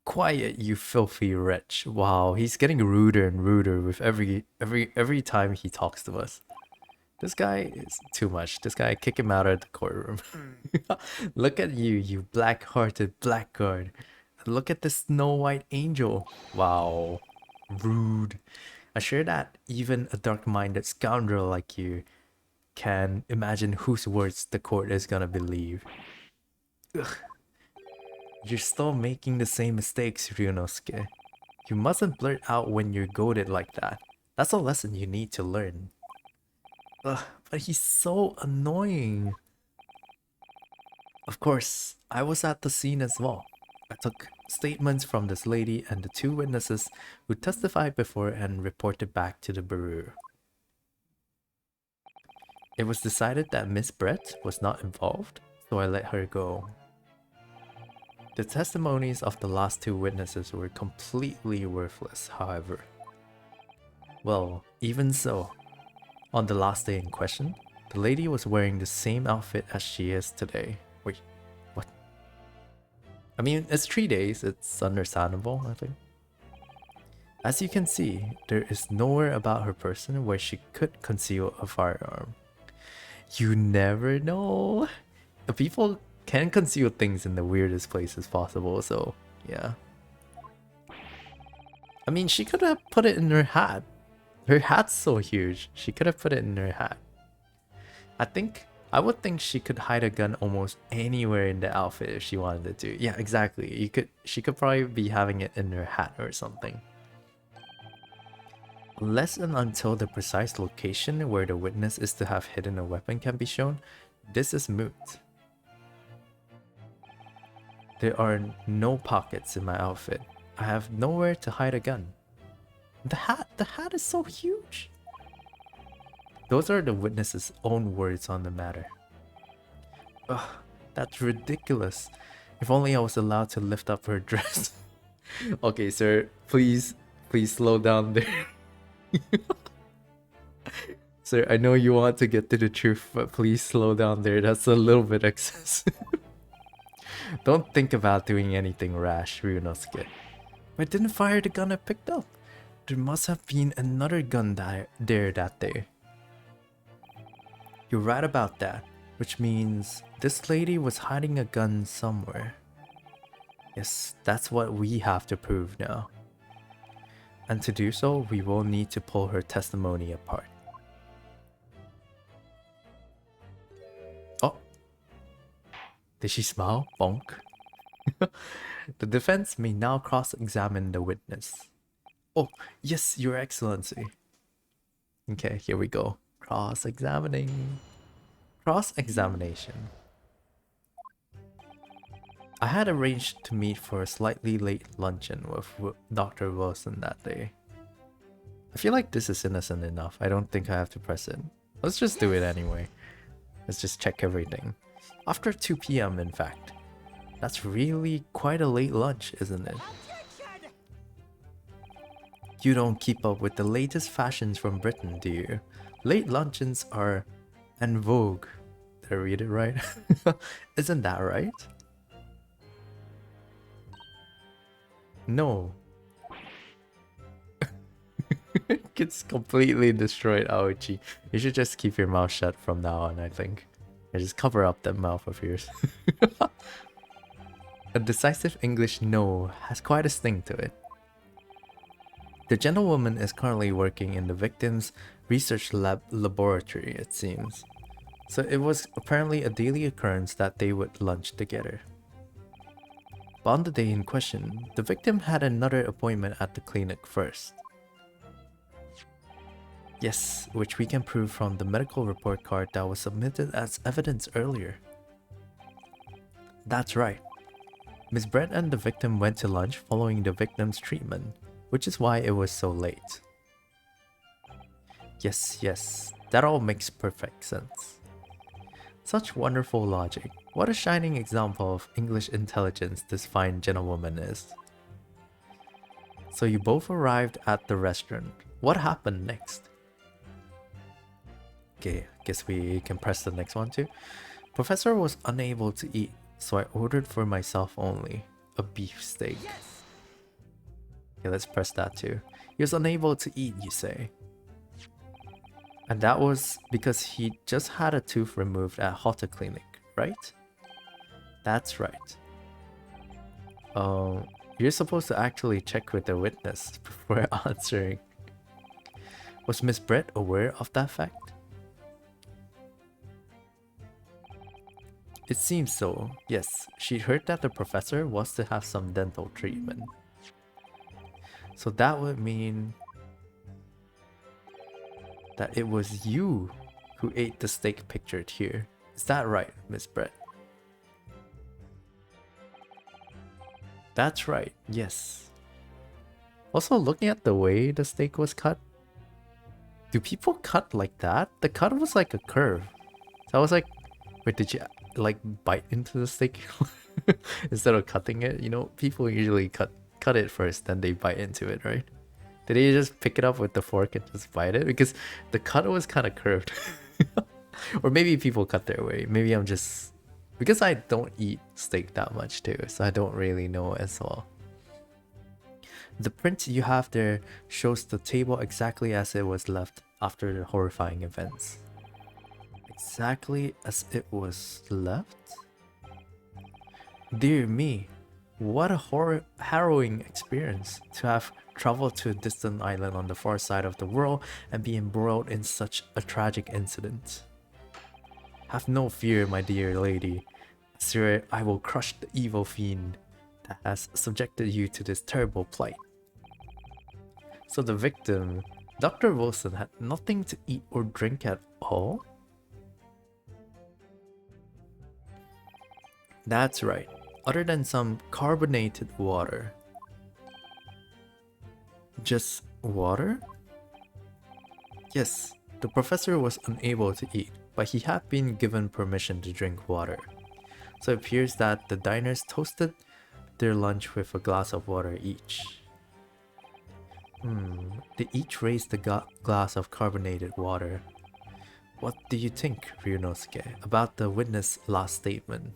Quiet, you filthy wretch. Wow, he's getting ruder and ruder with every time he talks to us. This guy is too much. This guy, kick him out of the courtroom. Look at you, you black-hearted blackguard. Look at the Snow White angel. Wow. Rude. I'm sure that even a dark-minded scoundrel like you can imagine whose words the court is gonna believe. Ugh. You're still making the same mistakes, Ryunosuke. You mustn't blurt out when you're goaded like that. That's a lesson you need to learn. Ugh, but he's so annoying. Of course, I was at the scene as well. I took statements from this lady and the two witnesses who testified before and reported back to the bureau. It was decided that Miss Brett was not involved, so I let her go. The testimonies of the last two witnesses were completely worthless, however. Well, even so, on the last day in question, the lady was wearing the same outfit as she is today. Wait, what? I mean, it's 3 days, it's understandable, I think. As you can see, there is nowhere about her person where she could conceal a firearm. You never know. The people can conceal things in the weirdest places possible, so yeah. I mean, she could have put it in her hat. Her hat's so huge, she could have put it in her hat. I would think she could hide a gun almost anywhere in the outfit if she wanted to. Yeah, exactly. She could probably be having it in her hat or something. Unless and until the precise location where the witness is to have hidden a weapon can be shown, this is moot. There are no pockets in my outfit. I have nowhere to hide a gun. The hat is so huge. Those are the witness's own words on the matter. Ugh, that's ridiculous. If only I was allowed to lift up her dress. Okay, sir, please slow down there. Sir, I know you want to get to the truth, but please slow down there. That's a little bit excessive. Don't think about doing anything rash, Ryunosuke. I didn't fire the gun I picked up. There must have been another gun there that day. You're right about that, which means this lady was hiding a gun somewhere. Yes, that's what we have to prove now. And to do so, we will need to pull her testimony apart. Oh! Did she smile? Bonk. The defense may now cross-examine the witness. Oh, yes, Your Excellency. Okay, here we go. Cross-examining. Cross-examination. I had arranged to meet for a slightly late luncheon with Dr. Wilson that day. I feel like this is innocent enough. I don't think I have to press it. Let's just do it anyway. Let's just check everything. After 2 p.m. in fact. That's really quite a late lunch, isn't it? You don't keep up with the latest fashions from Britain, do you? Late luncheons are en vogue. Did I read it right? Isn't that right? No. It's completely destroyed, Aoichi. You should just keep your mouth shut from now on, I think. And just cover up that mouth of yours. A decisive English no has quite a sting to it. The gentlewoman is currently working in the victim's research laboratory, it seems. So it was apparently a daily occurrence that they would lunch together. But on the day in question, the victim had another appointment at the clinic first. Yes, which we can prove from the medical report card that was submitted as evidence earlier. That's right. Miss Brett and the victim went to lunch following the victim's treatment, which is why it was so late. Yes, that all makes perfect sense. Such wonderful logic. What a shining example of English intelligence this fine gentlewoman is. So you both arrived at the restaurant. What happened next? Okay, guess we can press the next one too. Professor was unable to eat, so I ordered for myself only a beefsteak. Yes. Okay, let's press that too. He was unable to eat, you say? And that was because he just had a tooth removed at Hotta Clinic, right? That's right. You're supposed to actually check with the witness before answering. Was Miss Brett aware of that fact? It seems so, yes. She heard that the professor was to have some dental treatment. So that would mean that it was you who ate the steak pictured here. Is that right, Miss Brett? That's right, yes. Also, looking at the way the steak was cut, do people cut like that? The cut was like a curve. So I was like, wait, did you like bite into the steak instead of cutting it? You know, people usually cut it first, then they bite into it, right? Did they just pick it up with the fork and just bite it? Because the cut was kind of curved. Or maybe people cut their way. Maybe I'm just... Because I don't eat steak that much too, so I don't really know as well. The print you have there shows the table exactly as it was left after the horrifying events. Exactly as it was left? Dear me, what a harrowing experience to have traveled to a distant island on the far side of the world and be embroiled in such a tragic incident. Have no fear, my dear lady. Sir, I will crush the evil fiend that has subjected you to this terrible plight. So the victim, Dr. Wilson, had nothing to eat or drink at all? That's right, other than some carbonated water. Just water? Yes, the professor was unable to eat, but he had been given permission to drink water. So it appears that the diners toasted their lunch with a glass of water each. They each raised the glass of carbonated water. What do you think, Ryunosuke, about the witness' last statement?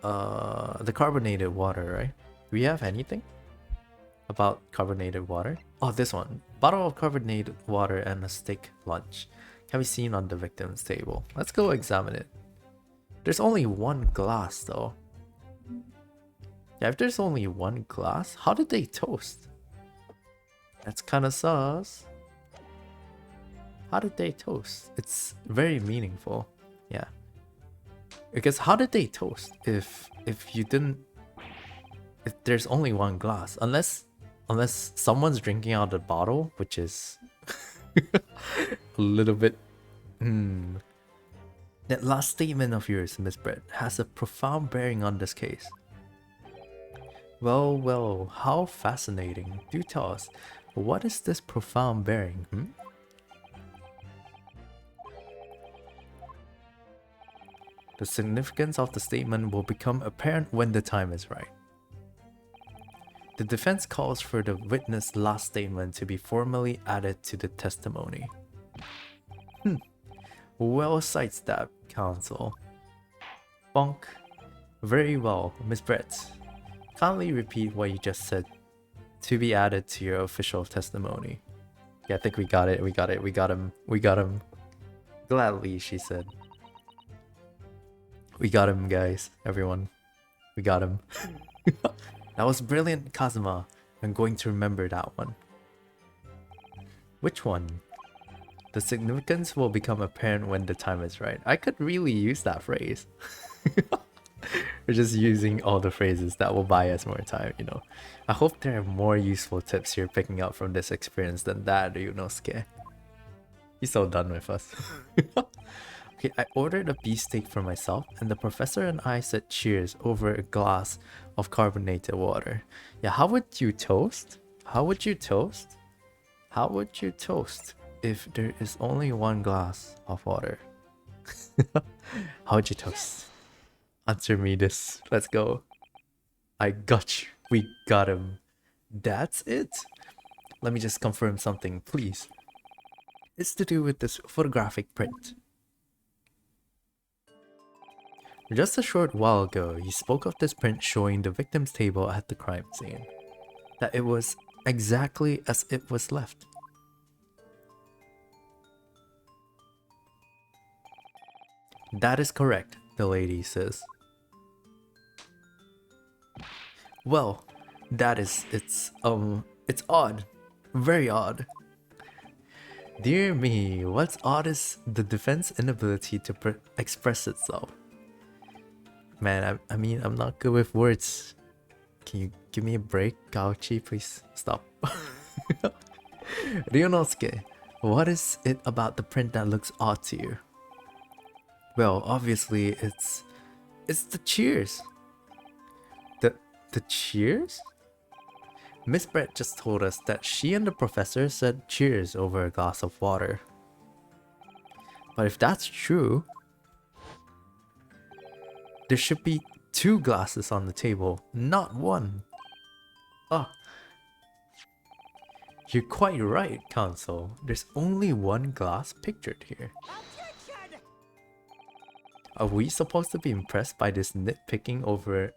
The carbonated water, right? Do we have anything about carbonated water? Oh, this one. Bottle of carbonated water and a steak lunch can be seen on the victim's table. Let's go examine it. There's only one glass though. Yeah, if there's only one glass, how did they toast? That's kind of sus. How did they toast? It's very meaningful. Yeah. Because how did they toast if you didn't, if there's only one glass? Unless someone's drinking out of the bottle, which is a little bit That last statement of yours, Miss Brett, has a profound bearing on this case. Well, how fascinating. Do tell us, what is this profound bearing, The significance of the statement will become apparent when the time is right. The defense calls for the witness' last statement to be formally added to the testimony. Well sidestepped, counsel. Bonk. Very well, Miss Brett. Kindly repeat what you just said to be added to your official testimony. Yeah, I think we got it. We got him. Gladly, she said. We got him, guys. Everyone. We got him. That was brilliant, Kazuma. I'm going to remember that one. Which one? The significance will become apparent when the time is right. I could really use that phrase. We're just using all the phrases that will buy us more time, you know. I hope there are more useful tips you're picking up from this experience than that, Ryunosuke. He's so done with us. Okay, I ordered a beefsteak for myself, and the professor and I said cheers over a glass of carbonated water. Yeah, how would you toast? How would you toast? How would you toast if there is only one glass of water? How would you toast? Answer me this. Let's go. I got you. We got him. That's it? Let me just confirm something, please. It's to do with this photographic print. Just a short while ago, you spoke of this print showing the victim's table at the crime scene. That it was exactly as it was left. That is correct, the lady says. Well, it's odd. Very odd. Dear me, what's odd is the defense inability to express itself. Man, I mean, I'm not good with words. Can you give me a break, Gauchi? Please stop. Ryunosuke, what is it about the print that looks odd to you? Well, obviously, it's the cheers. The cheers? Miss Brett just told us that she and the professor said cheers over a glass of water. But if that's true, there should be 2 glasses on the table, not 1. Oh. You're quite right, Counsel. There's only 1 glass pictured here. Are we supposed to be impressed by this nitpicking over...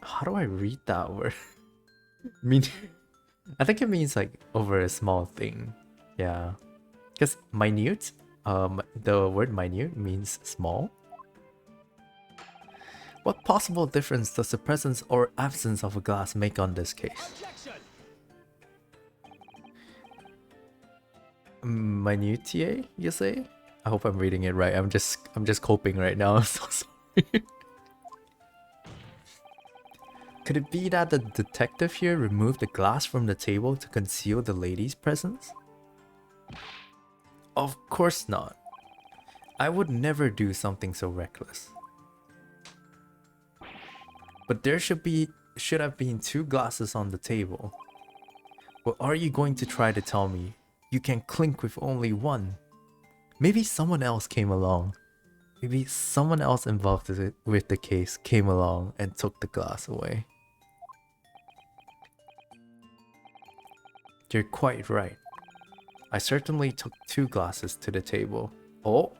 How do I read that word? I think it means like over a small thing. Yeah. Because minute, the word minute means small. What possible difference does the presence or absence of a glass make on this case? Minutiae, you say? I hope I'm reading it right. I'm just coping right now. I'm so sorry. Could it be that the detective here removed the glass from the table to conceal the lady's presence? Of course not. I would never do something so reckless. But there should have been 2 glasses on the table. What are you going to try to tell me? You can clink with only 1. Maybe someone else came along. Maybe someone else involved with the case came along and took the glass away. You're quite right. I certainly took 2 glasses to the table. Oh?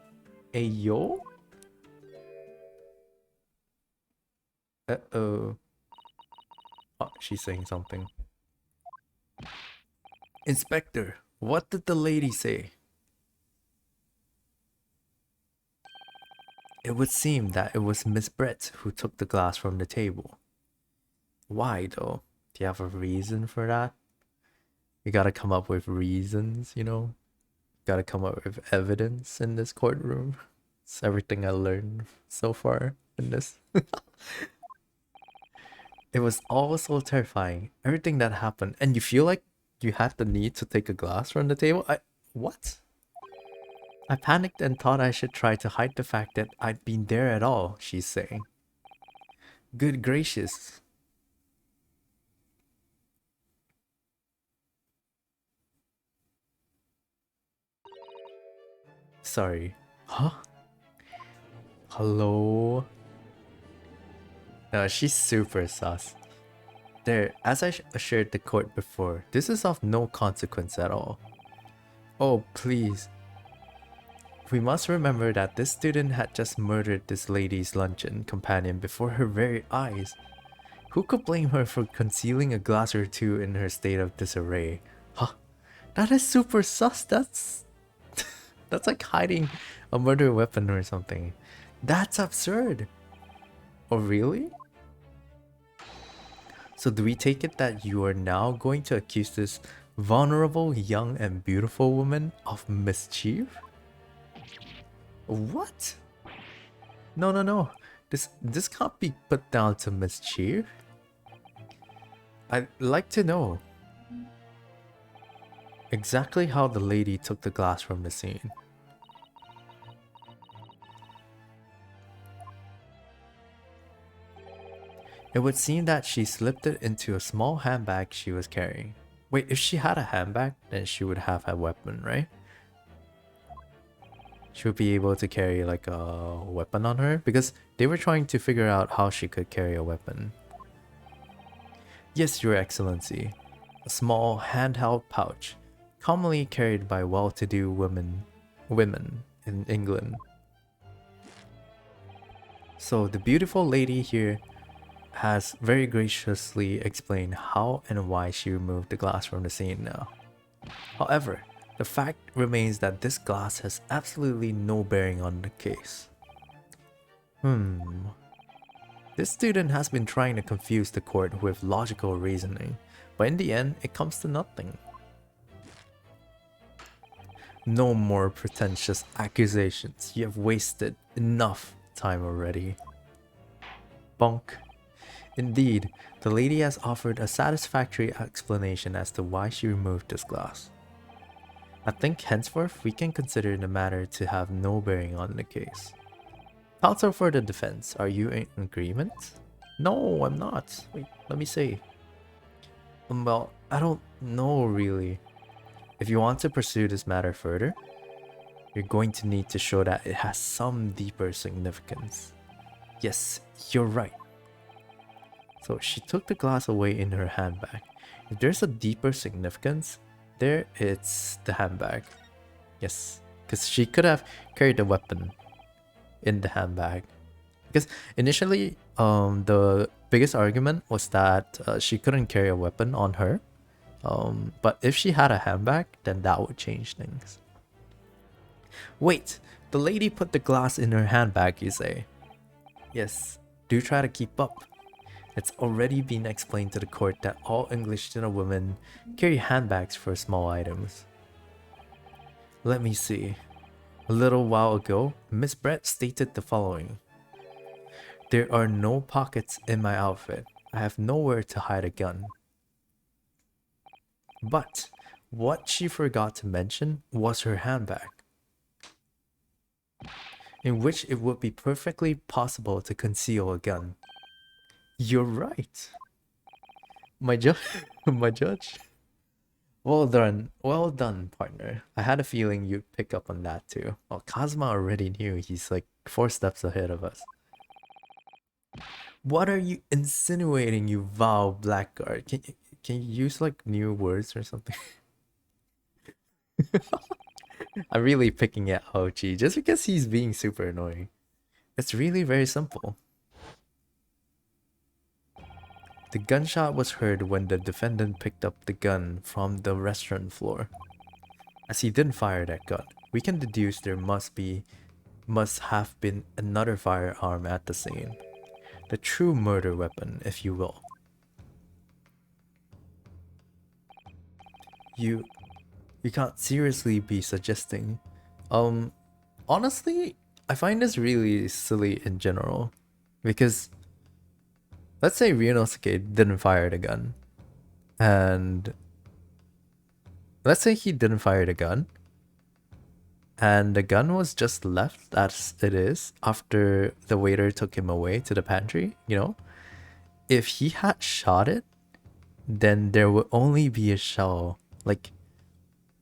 Ayo? Uh-oh. Oh, she's saying something. Inspector, what did the lady say? It would seem that it was Miss Brett who took the glass from the table. Why though? Do you have a reason for that? You gotta come up with reasons, you know? Gotta come up with evidence in this courtroom. It's everything I learned so far in this. It was all so terrifying. Everything that happened. And you feel like you had the need to take a glass from the table? What? I panicked and thought I should try to hide the fact that I'd been there at all, she's saying. Good gracious. Sorry. Huh? Hello? No, she's super sus. There, as I assured the court before, this is of no consequence at all. Oh, please. We must remember that this student had just murdered this lady's luncheon companion before her very eyes. Who could blame her for concealing a glass or 2 in her state of disarray? Huh? That is super sus. That's like hiding a murder weapon or something. That's absurd. Oh, really? So do we take it that you are now going to accuse this vulnerable, young and beautiful woman of mischief? What? No. This can't be put down to mischief. I'd like to know exactly how the lady took the glass from the scene. It would seem that she slipped it into a small handbag she was carrying. Wait, if she had a handbag, then she would have a weapon, right? She would be able to carry like a weapon on her because they were trying to figure out how she could carry a weapon. Yes, Your Excellency. A small handheld pouch, commonly carried by well-to-do women in England. So the beautiful lady here has very graciously explained how and why she removed the glass from the scene now. However, the fact remains that this glass has absolutely no bearing on the case. This student has been trying to confuse the court with logical reasoning, but in the end, it comes to nothing. No more pretentious accusations. You have wasted enough time already. Bonk. Indeed, the lady has offered a satisfactory explanation as to why she removed this glass. I think henceforth we can consider the matter to have no bearing on the case. Counsel for the defense, are you in agreement? No, I'm not. Wait, let me see. Well, I don't know really. If you want to pursue this matter further, you're going to need to show that it has some deeper significance. Yes, you're right. So she took the glass away in her handbag. If there's a deeper significance, there it's the handbag. Yes, because she could have carried the weapon in the handbag. Because initially, the biggest argument was that she couldn't carry a weapon on her. But if she had a handbag, then that would change things. Wait, the lady put the glass in her handbag, you say? Yes, do try to keep up. It's already been explained to the court that all English gentlewomen carry handbags for small items. Let me see. A little while ago, Miss Brett stated the following. There are no pockets in my outfit. I have nowhere to hide a gun. But what she forgot to mention was her handbag, in which it would be perfectly possible to conceal a gun. You're right. My judge, my judge. Well done, partner. I had a feeling you'd pick up on that too. Well, Kazuma already knew. He's like 4 steps ahead of us. What are you insinuating, you vile blackguard? Can you use like new words or something? I'm really picking at Hochi just because he's being super annoying. It's really very simple. The gunshot was heard when the defendant picked up the gun from the restaurant floor. As he didn't fire that gun, we can deduce there must have been another firearm at the scene. The true murder weapon, if you will. You can't seriously be suggesting. Honestly, I find this really silly in general. Because let's say Ryunosuke didn't fire the gun. And let's say he didn't fire the gun. And the gun was just left as it is after the waiter took him away to the pantry, you know? If he had shot it, then there would only be a shell. Like,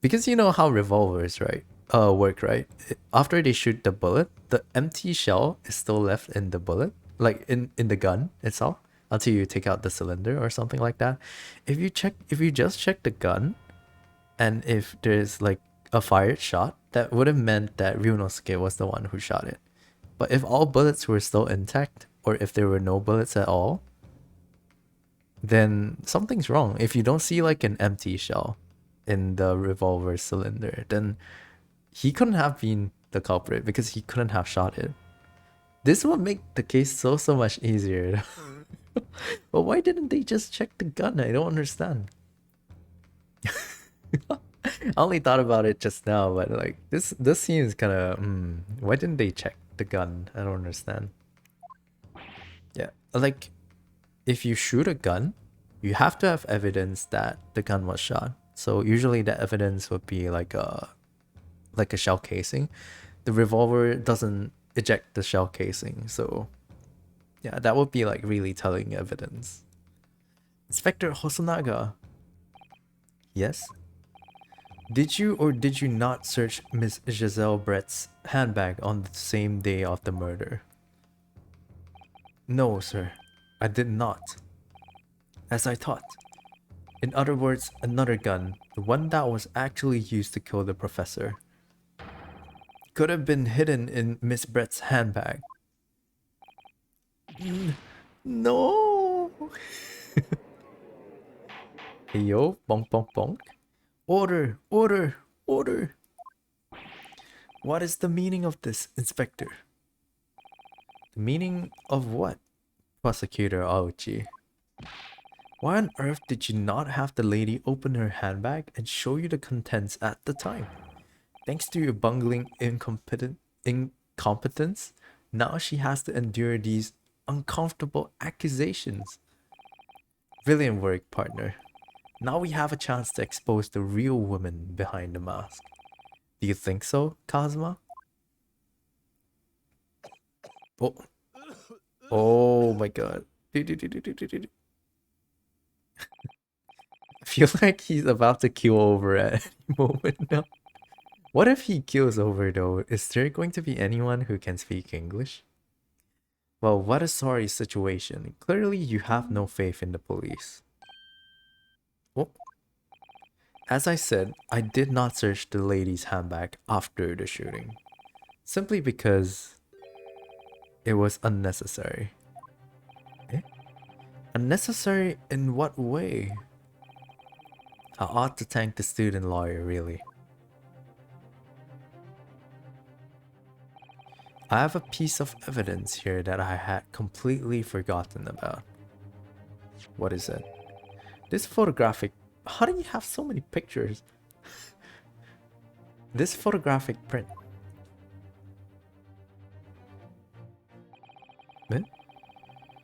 because you know how revolvers, right? Work, right? After they shoot the bullet, the empty shell is still left in the bullet, like in the gun itself, until you take out the cylinder or something like that. If you just check the gun, and if there's like a fired shot, that would have meant that Ryunosuke was the one who shot it. But if all bullets were still intact, or if there were no bullets at all, then something's wrong. If you don't see like an empty shell in the revolver cylinder, then he couldn't have been the culprit because he couldn't have shot it. This would make the case so much easier. But why didn't they just check the gun? I don't understand. I only thought about it just now, but like this seems kind of why didn't they check the gun? I don't understand. like if you shoot a gun, you have to have evidence that the gun was shot. So usually the evidence would be like a shell casing. The revolver doesn't eject the shell casing, so yeah, that would be like really telling evidence. Inspector Hosonaga. Yes? Did you or did you not search Miss Giselle Brett's handbag on the same day of the murder? No, sir. I did not. As I thought. In other words, another gun, the one that was actually used to kill the professor, could have been hidden in Miss Brett's handbag. No! Hey yo, bonk bonk bonk. Order, order, order! What is the meaning of this, Inspector? The meaning of what, Prosecutor Aochi? Why on earth did you not have the lady open her handbag and show you the contents at the time? Thanks to your bungling incompetence, now she has to endure these uncomfortable accusations. Brilliant work, partner. Now we have a chance to expose the real woman behind the mask. Do you think so, Kazuma? Oh, oh my god. I feel like he's about to keel over at any moment now. What if he keels over though? Is there going to be anyone who can speak English? Well, what a sorry situation. Clearly you have no faith in the police. Oh. As I said, I did not search the lady's handbag after the shooting. Simply because it was unnecessary. Eh? Unnecessary in what way? I ought to thank the student lawyer, really. I have a piece of evidence here that I had completely forgotten about. What is it? This photographic... How do you have so many pictures? This photographic print. Eh?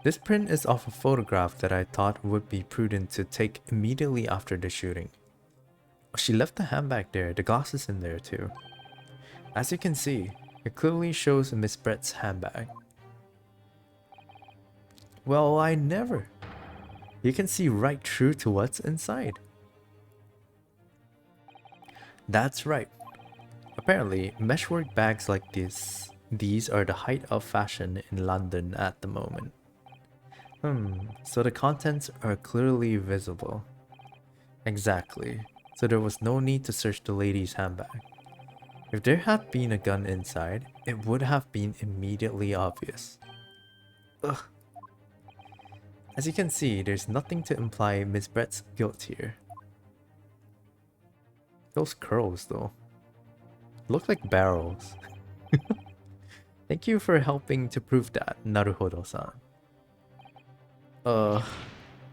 This print is of a photograph that I thought would be prudent to take immediately after the shooting. She left the handbag there, the glasses in there too. As you can see, it clearly shows Miss Brett's handbag. Well, I never. You can see right through to what's inside. That's right. Apparently, meshwork bags like these are the height of fashion in London at the moment. So the contents are clearly visible. Exactly. So there was no need to search the lady's handbag. If there had been a gun inside, it would have been immediately obvious. Ugh. As you can see, there's nothing to imply Miss Brett's guilt here. Those curls, though, look like barrels. Thank you for helping to prove that, Naruhodo-san.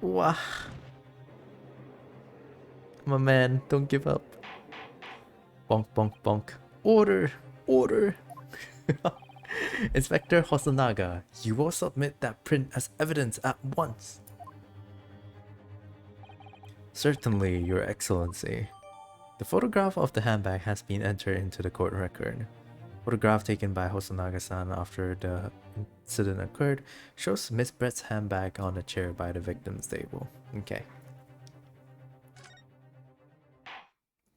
Wah. My man, don't give up. Bonk, bonk, bonk. Order! Order! Inspector Hosonaga, you will submit that print as evidence at once. Certainly, Your Excellency. The photograph of the handbag has been entered into the court record. Photograph taken by Hosonaga-san after the incident occurred shows Miss Brett's handbag on a chair by the victim's table. Okay.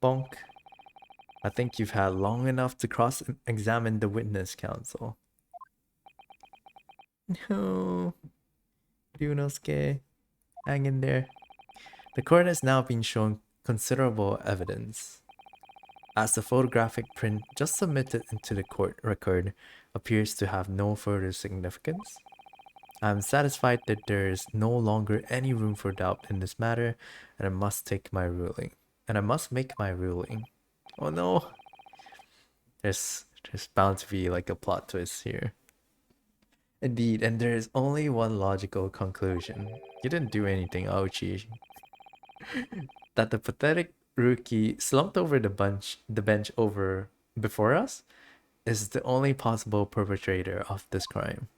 Bonk. I think you've had long enough to cross-examine the witness, counsel. No. Ryunosuke, hang in there. The court has now been shown considerable evidence. As the photographic print just submitted into the court record appears to have no further significance, I am satisfied that there is no longer any room for doubt in this matter, and I must make my ruling. Oh no! There's bound to be like a plot twist here. Indeed, and there is only one logical conclusion. You didn't do anything, Aochi. That the pathetic rookie slumped over the bench over before us is the only possible perpetrator of this crime.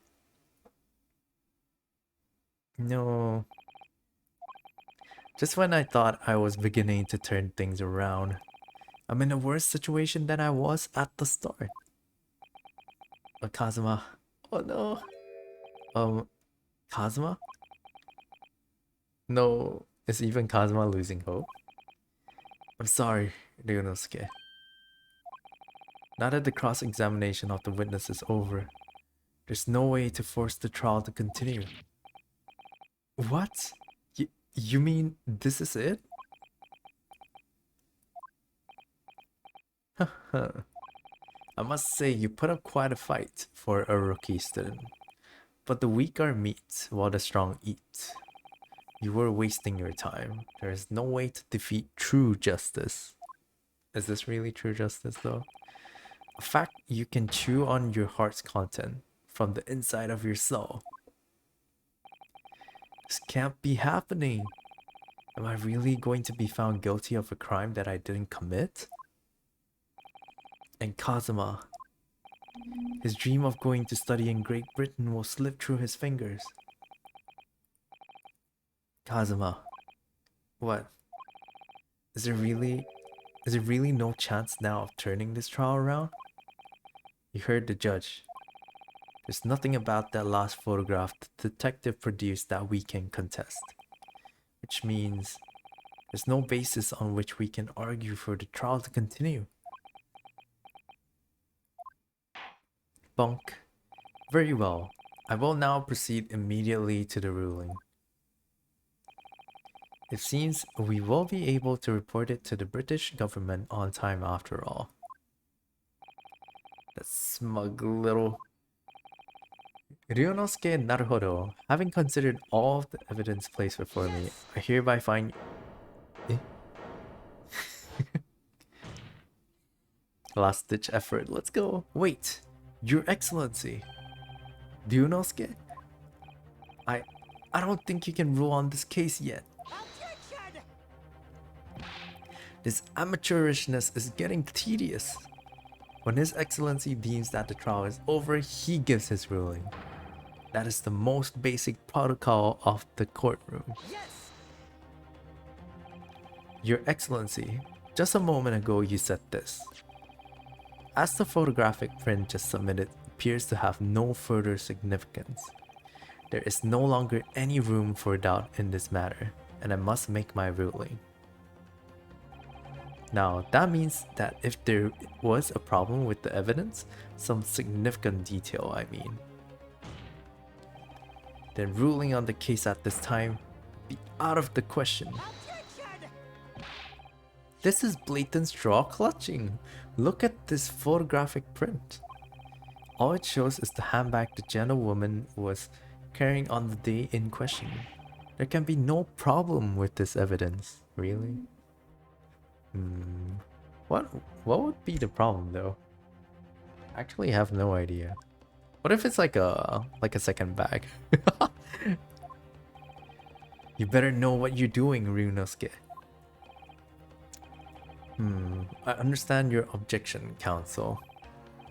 No. Just when I thought I was beginning to turn things around, I'm in a worse situation than I was at the start. Kazuma. Oh no. Um, Kazuma? No. Is even Kazuma losing hope? I'm sorry, Ryunosuke. Now that the cross-examination of the witness is over, there's no way to force the trial to continue. What? You mean this is it? I must say you put up quite a fight for a rookie student. But the weak are meat while the strong eat. You were wasting your time. There is no way to defeat true justice. Is this really true justice though? A fact you can chew on your heart's content from the inside of your soul. This can't be happening. Am I really going to be found guilty of a crime that I didn't commit? And Kazuma, his dream of going to study in Great Britain will slip through his fingers. Kazuma, what? Is there really no chance now of turning this trial around? You heard the judge. There's nothing about that last photograph the detective produced that we can contest. Which means there's no basis on which we can argue for the trial to continue. Bunk. Very well. I will now proceed immediately to the ruling. It seems we will be able to report it to the British government on time after all. That smug little... Ryunosuke Naruhodo, having considered all of the evidence placed before me, I hereby find... Eh? Last ditch effort, let's go. Wait, Your Excellency. Ryunosuke? I don't think you can rule on this case yet. This amateurishness is getting tedious. When His Excellency deems that the trial is over, he gives his ruling. That is the most basic protocol of the courtroom. Yes. Your Excellency, just a moment ago you said this. As the photographic print just submitted appears to have no further significance, there is no longer any room for doubt in this matter, and I must make my ruling. Now, that means that if there was a problem with the evidence, some significant detail I mean, then ruling on the case at this time would be out of the question. This is blatant straw clutching. Look at this photographic print. All it shows is the handbag the gentlewoman was carrying on the day in question. There can be no problem with this evidence, really. What would be the problem though? I actually have no idea. What if it's like a second bag? You better know what you're doing, Ryunosuke. I understand your objection, counsel.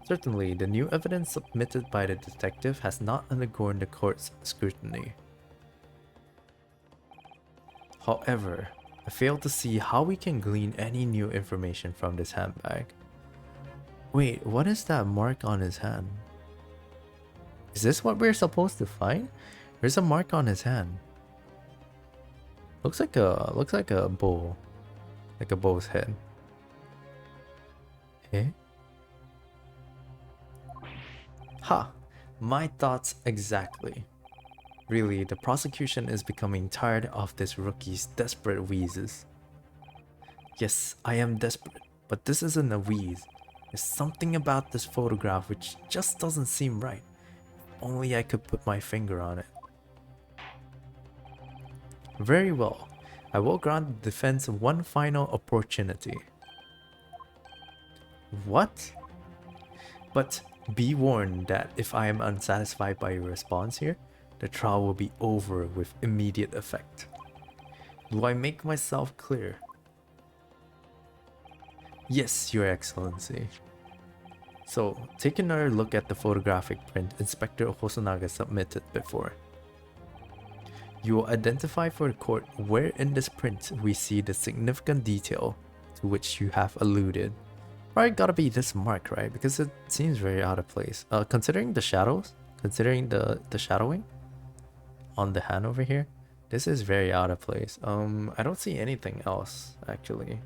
Certainly, the new evidence submitted by the detective has not undergone the court's scrutiny. However, I fail to see how we can glean any new information from this handbag. Wait, what is that mark on his hand? Is this what we're supposed to find? There's a mark on his hand. Looks like a bull. Like a bull's head. Eh? Ha! My thoughts exactly. Really, the prosecution is becoming tired of this rookie's desperate wheezes. Yes, I am desperate, but this isn't a wheeze. There's something about this photograph which just doesn't seem right. Only I could put my finger on it. Very well. I will grant the defense one final opportunity. What? But be warned that if I am unsatisfied by your response here, the trial will be over with immediate effect. Do I make myself clear? Yes, Your Excellency. So, take another look at the photographic print Inspector Hosonaga submitted before. You will identify for the court where in this print we see the significant detail to which you have alluded. Probably gotta be this mark, right? Because it seems very out of place. Considering the shadows, considering the shadowing on the hand over here, this is very out of place. I don't see anything else actually.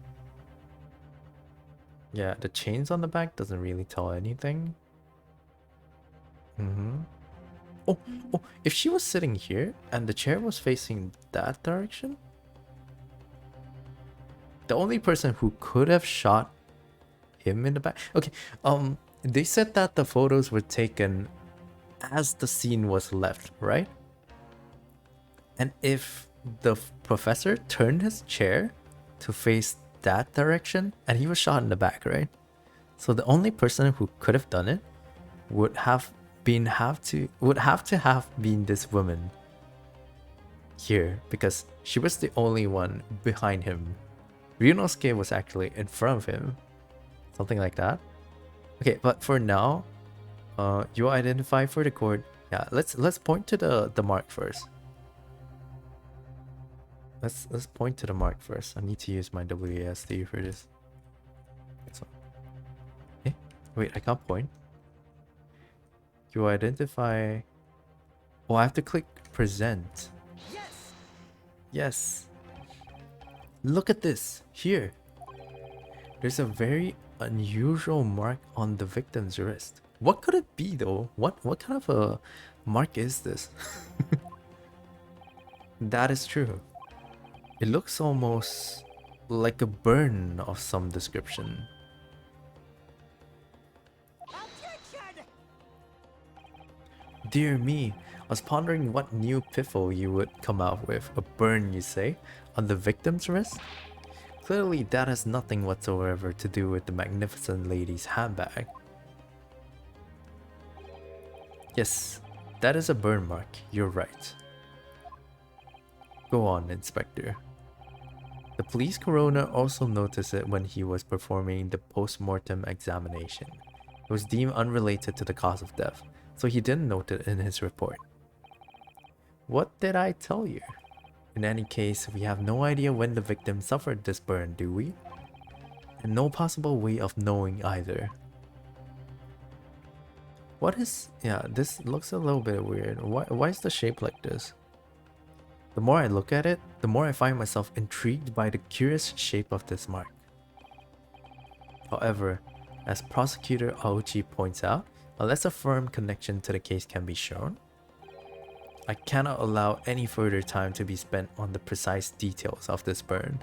Yeah, the chains on the back doesn't really tell anything. Oh, if she was sitting here and the chair was facing that direction, the only person who could have shot him in the back. Okay, they said that the photos were taken as the scene was left, right? And if the professor turned his chair to face that direction, and he was shot in the back, right? So the only person who could have done it would have to have been this woman here, because she was the only one behind him. Ryunosuke was actually in front of him, something like that. Okay, but for now, you identify for the court. Yeah, let's point to the mark first. Let's point to the mark first. I need to use my WASD for this. Okay, wait, I can't point. You identify. Oh, I have to click present. Yes. Yes. Look at this here. There's a very unusual mark on the victim's wrist. What could it be though? What kind of a mark is this? That is true. It looks almost like a burn of some description. Objection! Dear me, I was pondering what new piffle you would come out with. A burn, you say, on the victim's wrist? Clearly that has nothing whatsoever to do with the magnificent lady's handbag. Yes, that is a burn mark, you're right. Go on, Inspector. The police coroner also noticed it when he was performing the post-mortem examination. It was deemed unrelated to the cause of death, so he didn't note it in his report. What did I tell you? In any case, we have no idea when the victim suffered this burn, do we? And no possible way of knowing either. What is... yeah, this looks a little bit weird. Why is the shape like this? The more I look at it, the more I find myself intrigued by the curious shape of this mark. However, as Prosecutor Aochi points out, unless a firm connection to the case can be shown, I cannot allow any further time to be spent on the precise details of this burn.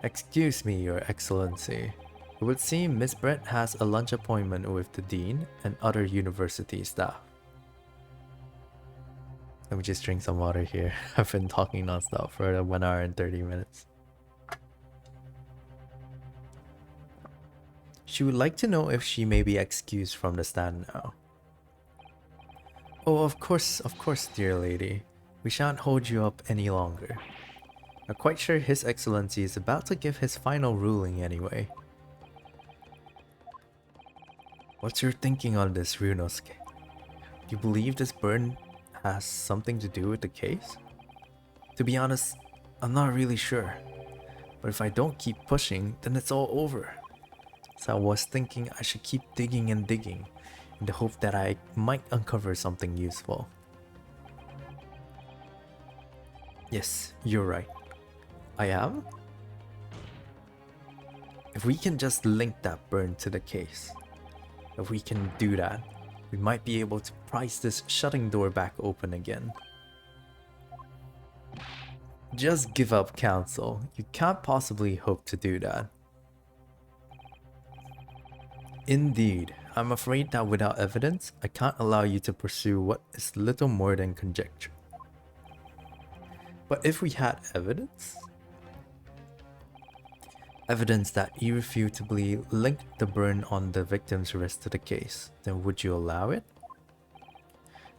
Excuse me, Your Excellency. It would seem Miss Brett has a lunch appointment with the Dean and other university staff. Let me just drink some water here. I've been talking nonstop for 1 hour and 30 minutes. She would like to know if she may be excused from the stand now. Oh, of course, dear lady. We shan't hold you up any longer. I'm quite sure His Excellency is about to give his final ruling anyway. What's your thinking on this, Ryunosuke? Do you believe this burn has something to do with the case? To be honest, I'm not really sure. But if I don't keep pushing, then it's all over. So I was thinking I should keep digging and digging, in the hope that I might uncover something useful. Yes, you're right. I am? If we can just link that burn to the case, if we can do that, we might be able to prise this shutting door back open again. Just give up, Counsel. You can't possibly hope to do that. Indeed, I'm afraid that without evidence, I can't allow you to pursue what is little more than conjecture. But if we had evidence? Evidence that irrefutably linked the burn on the victim's wrist to the case, then would you allow it?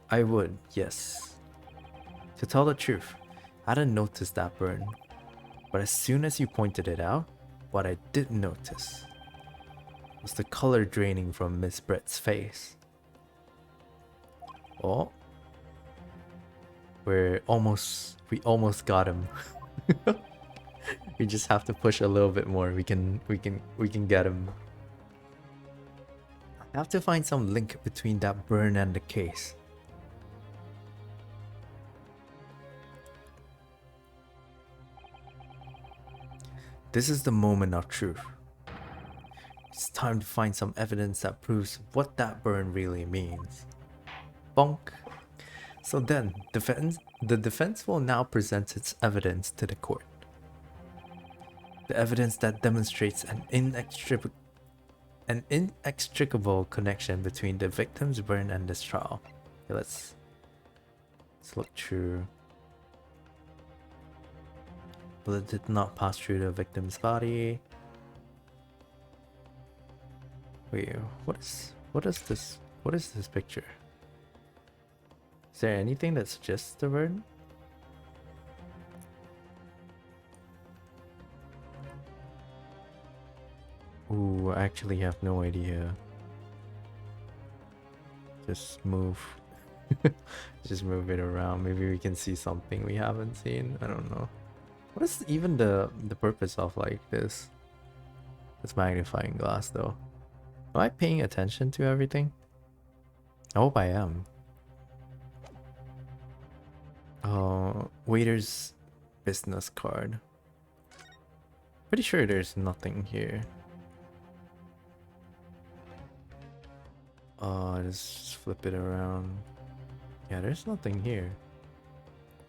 I would, yes. To tell the truth, I hadn't noticed that burn, but as soon as you pointed it out, what I did notice. Was the color draining from Miss Brett's face? Oh. We almost got him. We just have to push a little bit more. We can get him. I have to find some link between that burn and the case. This is the moment of truth. It's time to find some evidence that proves what that burn really means. Bonk. So then, the defense will now present its evidence to the court. The evidence that demonstrates an inextricable connection between the victim's burn and this trial. Okay, let's look through. Blood did not pass through the victim's body. Wait, what is this? What is this picture? Is there anything that suggests the burn? Ooh, I actually have no idea. Just move. Just move it around. Maybe we can see something we haven't seen. I don't know. What is even the purpose of like this magnifying glass though? Am I paying attention to everything? I hope I am. Waiter's business card. Pretty sure there's nothing here. Just flip it around. Yeah, there's nothing here.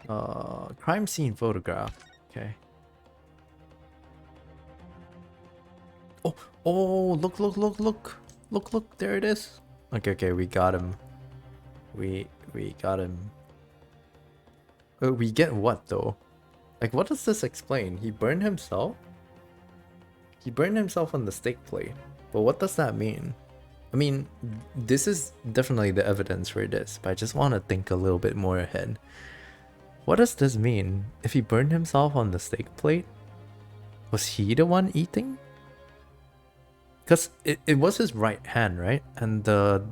Crime scene photograph. Okay. Oh, look, there it is. Okay, we got him. We got him. We get what though? Like, what does this explain? He burned himself? He burned himself on the steak plate. But what does that mean? I mean, this is definitely the evidence for this, but I just want to think a little bit more ahead. What does this mean? If he burned himself on the steak plate, was he the one eating? Because it was his right hand, right? And the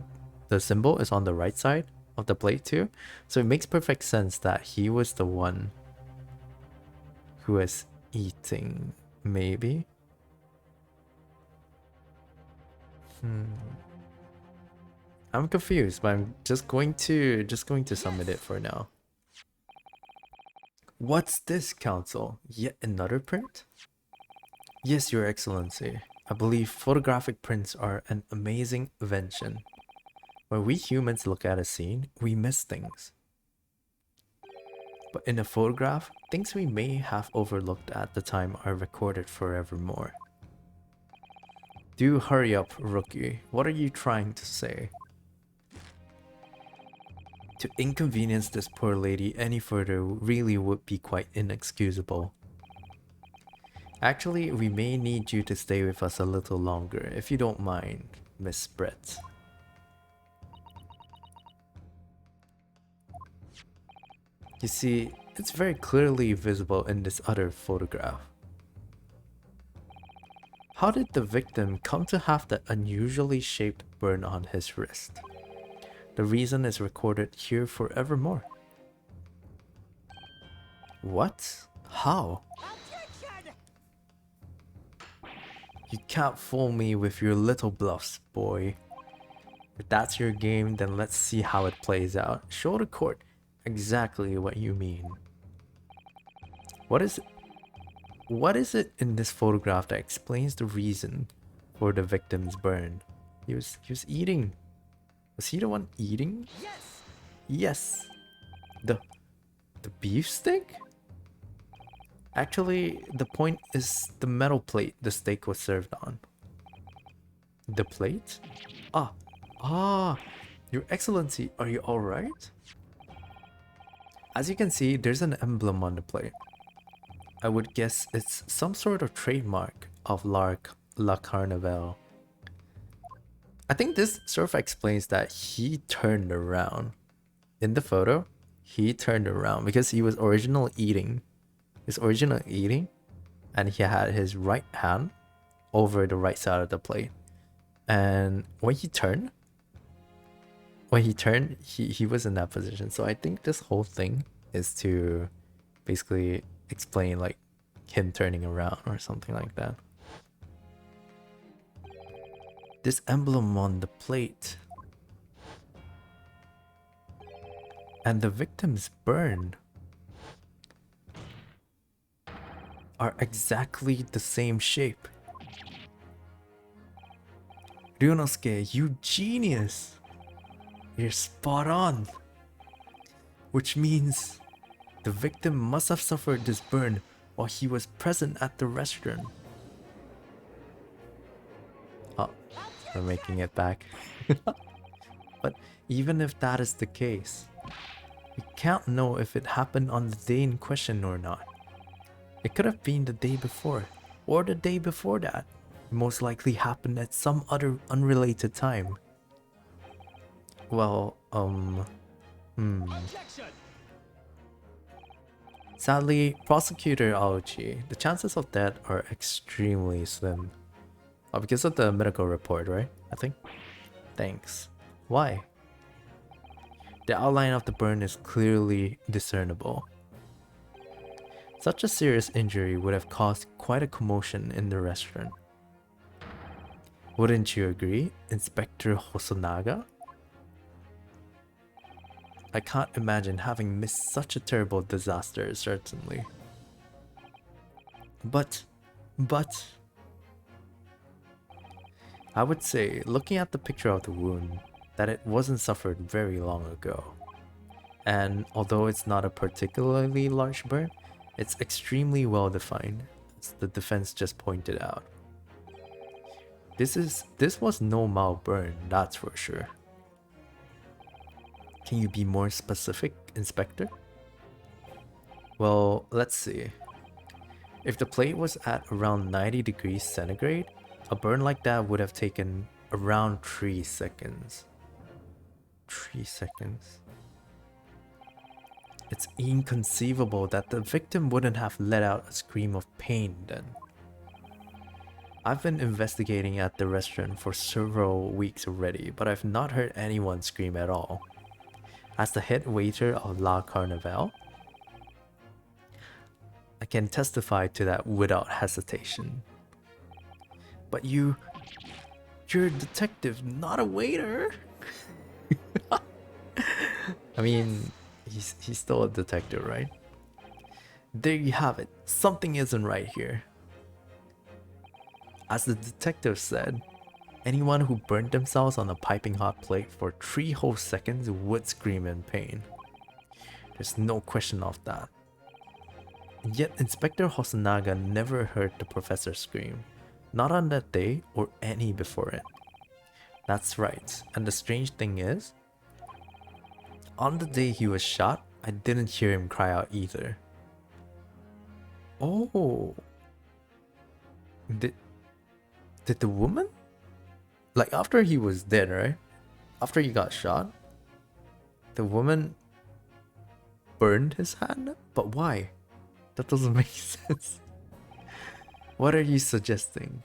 symbol is on the right side of the plate too. So it makes perfect sense that he was the one who was eating, maybe? I'm confused, but I'm just going to submit it for now. What's this, Counsel? Yet another print? Yes, Your Excellency. I believe photographic prints are an amazing invention. When we humans look at a scene, we miss things. But in a photograph, things we may have overlooked at the time are recorded forevermore. Do hurry up, rookie. What are you trying to say? To inconvenience this poor lady any further really would be quite inexcusable. Actually, we may need you to stay with us a little longer, if you don't mind, Miss Brett. You see, it's very clearly visible in this other photograph. How did the victim come to have that unusually shaped burn on his wrist? The reason is recorded here forevermore. What? How? Objection! You can't fool me with your little bluffs, boy. If that's your game, then let's see how it plays out. Show the court exactly what you mean. What is it in this photograph that explains the reason for the victim's burn? He was eating. Was he the one eating? Yes! Yes. The beef stick? Actually, the point is the metal plate the steak was served on. The plate? Ah, Your Excellency, are you alright? As you can see, there's an emblem on the plate. I would guess it's some sort of trademark of La Carnival. I think this sort of explains that he turned around. In the photo, he turned around because he was originally eating. And he had his right hand over the right side of the plate. And when he turned, he was in that position. So I think this whole thing is to basically explain like him turning around or something like that. This emblem on the plate and the victim's burn are exactly the same shape. Ryunosuke, you genius! You're spot on! Which means the victim must have suffered this burn while he was present at the restaurant. Oh, we're making it back. But even if that is the case, we can't know if it happened on the day in question or not. It could have been the day before, or the day before that. It most likely happened at some other unrelated time. Well, Objection! Sadly, Prosecutor Aochi, the chances of that are extremely slim. Oh, because of the medical report, right? I think? Thanks. Why? The outline of the burn is clearly discernible. Such a serious injury would have caused quite a commotion in the restaurant. Wouldn't you agree, Inspector Hosonaga? I can't imagine having missed such a terrible disaster, certainly. But, I would say, looking at the picture of the wound, that it wasn't suffered very long ago. And although it's not a particularly large burn, it's extremely well defined, as the defense just pointed out. This was no mild burn, that's for sure. Can you be more specific, Inspector? Well, let's see. If the plate was at around 90 degrees centigrade, a burn like that would have taken around 3 seconds. 3 seconds. It's inconceivable that the victim wouldn't have let out a scream of pain then. I've been investigating at the restaurant for several weeks already, but I've not heard anyone scream at all. As the head waiter of La Carnival, I can testify to that without hesitation. But you're a detective, not a waiter. I mean, he's still a detective, right? There you have it. Something isn't right here. As the detective said, anyone who burned themselves on a piping hot plate for 3 whole seconds would scream in pain. There's no question of that. And yet Inspector Hosonaga never heard the professor scream. Not on that day or any before it. That's right, and the strange thing is, on the day he was shot, I didn't hear him cry out either. Oh. Did the woman? Like after he was dead, right? After he got shot, the woman burned his hand? But why? That doesn't make sense. What are you suggesting?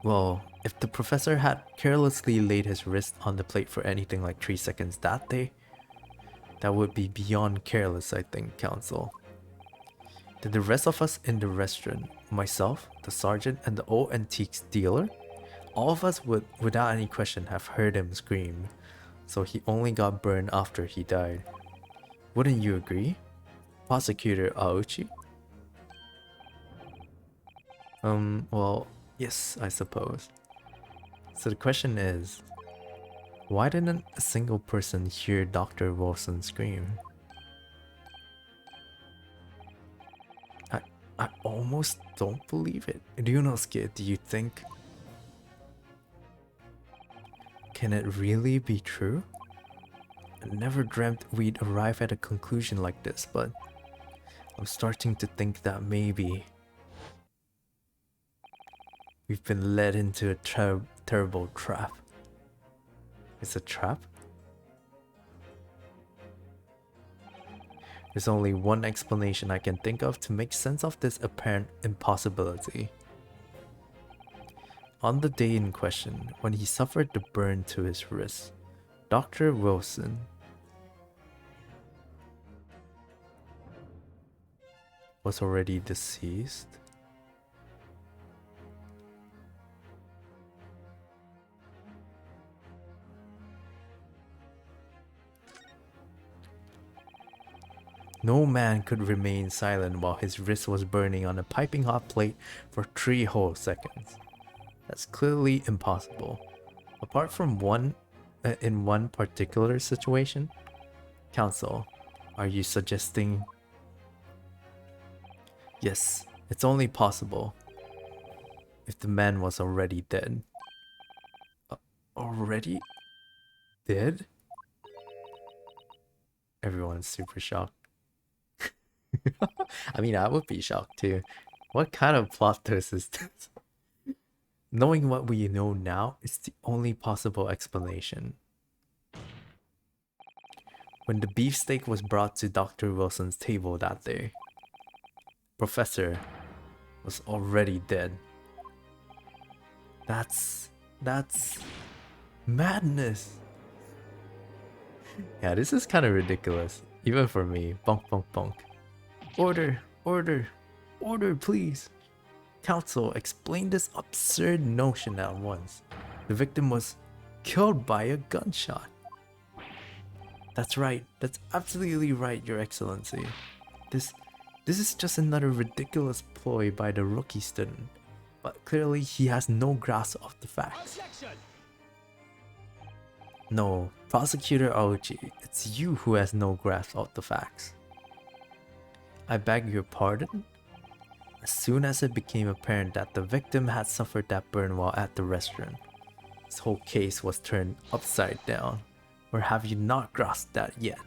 Well, if the professor had carelessly laid his wrist on the plate for anything like 3 seconds that day, that would be beyond careless, I think, counsel. Did the rest of us in the restaurant, myself, the sergeant, and the old antiques dealer, all of us would, without any question, have heard him scream, so he only got burned after he died. Wouldn't you agree, Prosecutor Aochi? Well, yes, I suppose. So the question is, why didn't a single person hear Dr. Wilson scream? I almost don't believe it. Ryunosuke, do you think? Can it really be true? I never dreamt we'd arrive at a conclusion like this, but I'm starting to think that maybe we've been led into a terrible trap. It's a trap? There's only one explanation I can think of to make sense of this apparent impossibility. On the day in question, when he suffered the burn to his wrist, Dr. Wilson was already deceased. No man could remain silent while his wrist was burning on a piping hot plate for 3 whole seconds. That's clearly impossible. Apart from in one particular situation, Counsel, are you suggesting? Yes, it's only possible if the man was already dead. Already dead? Everyone's super shocked. I mean, I would be shocked too. What kind of plot twist is this? Knowing what we know now is the only possible explanation. When the beefsteak was brought to Dr. Wilson's table that day, Professor was already dead. That's madness. Yeah, this is kind of ridiculous, even for me. Bonk, bonk, bonk. Order, order, order, please. Counsel, explain this absurd notion at once. The victim was killed by a gunshot. That's right. That's absolutely right, Your Excellency. This is just another ridiculous ploy by the rookie student. But clearly he has no grasp of the facts. Objection! No, Prosecutor Aochi, it's you who has no grasp of the facts. I beg your pardon? As soon as it became apparent that the victim had suffered that burn while at the restaurant, this whole case was turned upside down. Or have you not grasped that yet?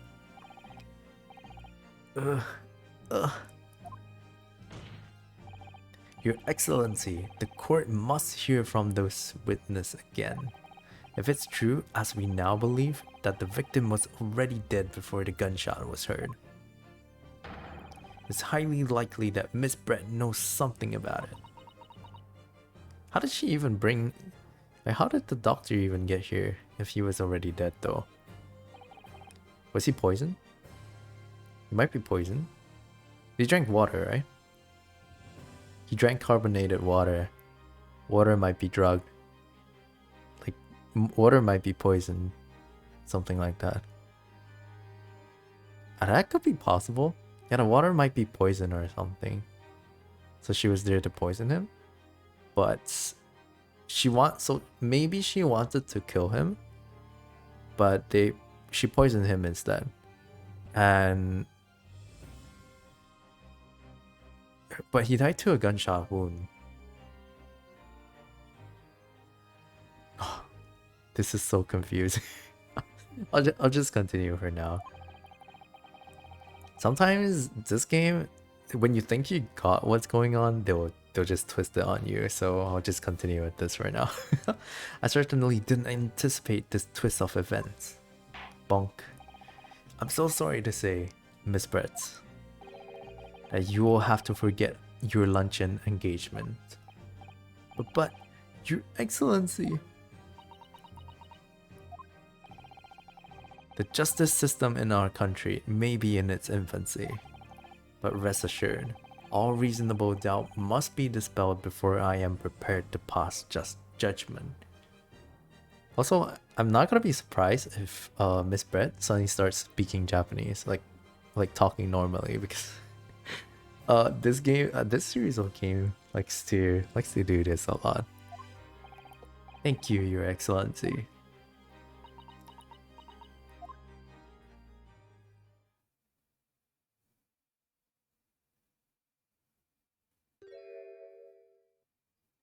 Your Excellency, the court must hear from those witness again. If it's true, as we now believe, that the victim was already dead before the gunshot was heard, it's highly likely that Miss Brett knows something about it. How did she even bring... Like, how did the doctor even get here if he was already dead though? Was he poisoned? He might be poisoned. He drank water, right? He drank carbonated water. Water might be drugged. Like, water might be poisoned. Something like that. And that could be possible. Yeah, the water might be poison or something. So she was there to poison him. But so maybe she wanted to kill him. But she poisoned him instead. But he died to a gunshot wound. This is so confusing. I'll just continue for now. Sometimes this game, when you think you got what's going on, they'll just twist it on you. So I'll just continue with this right now. I certainly didn't anticipate this twist of events. Bonk. I'm so sorry to say, Miss Brett, that you will have to forget your luncheon engagement. But Your Excellency, the justice system in our country may be in its infancy, but rest assured, all reasonable doubt must be dispelled before I am prepared to pass just judgment. Also, I'm not gonna be surprised if Miss Brett suddenly starts speaking Japanese, like talking normally, because this series of game likes to do this a lot. Thank you, Your Excellency.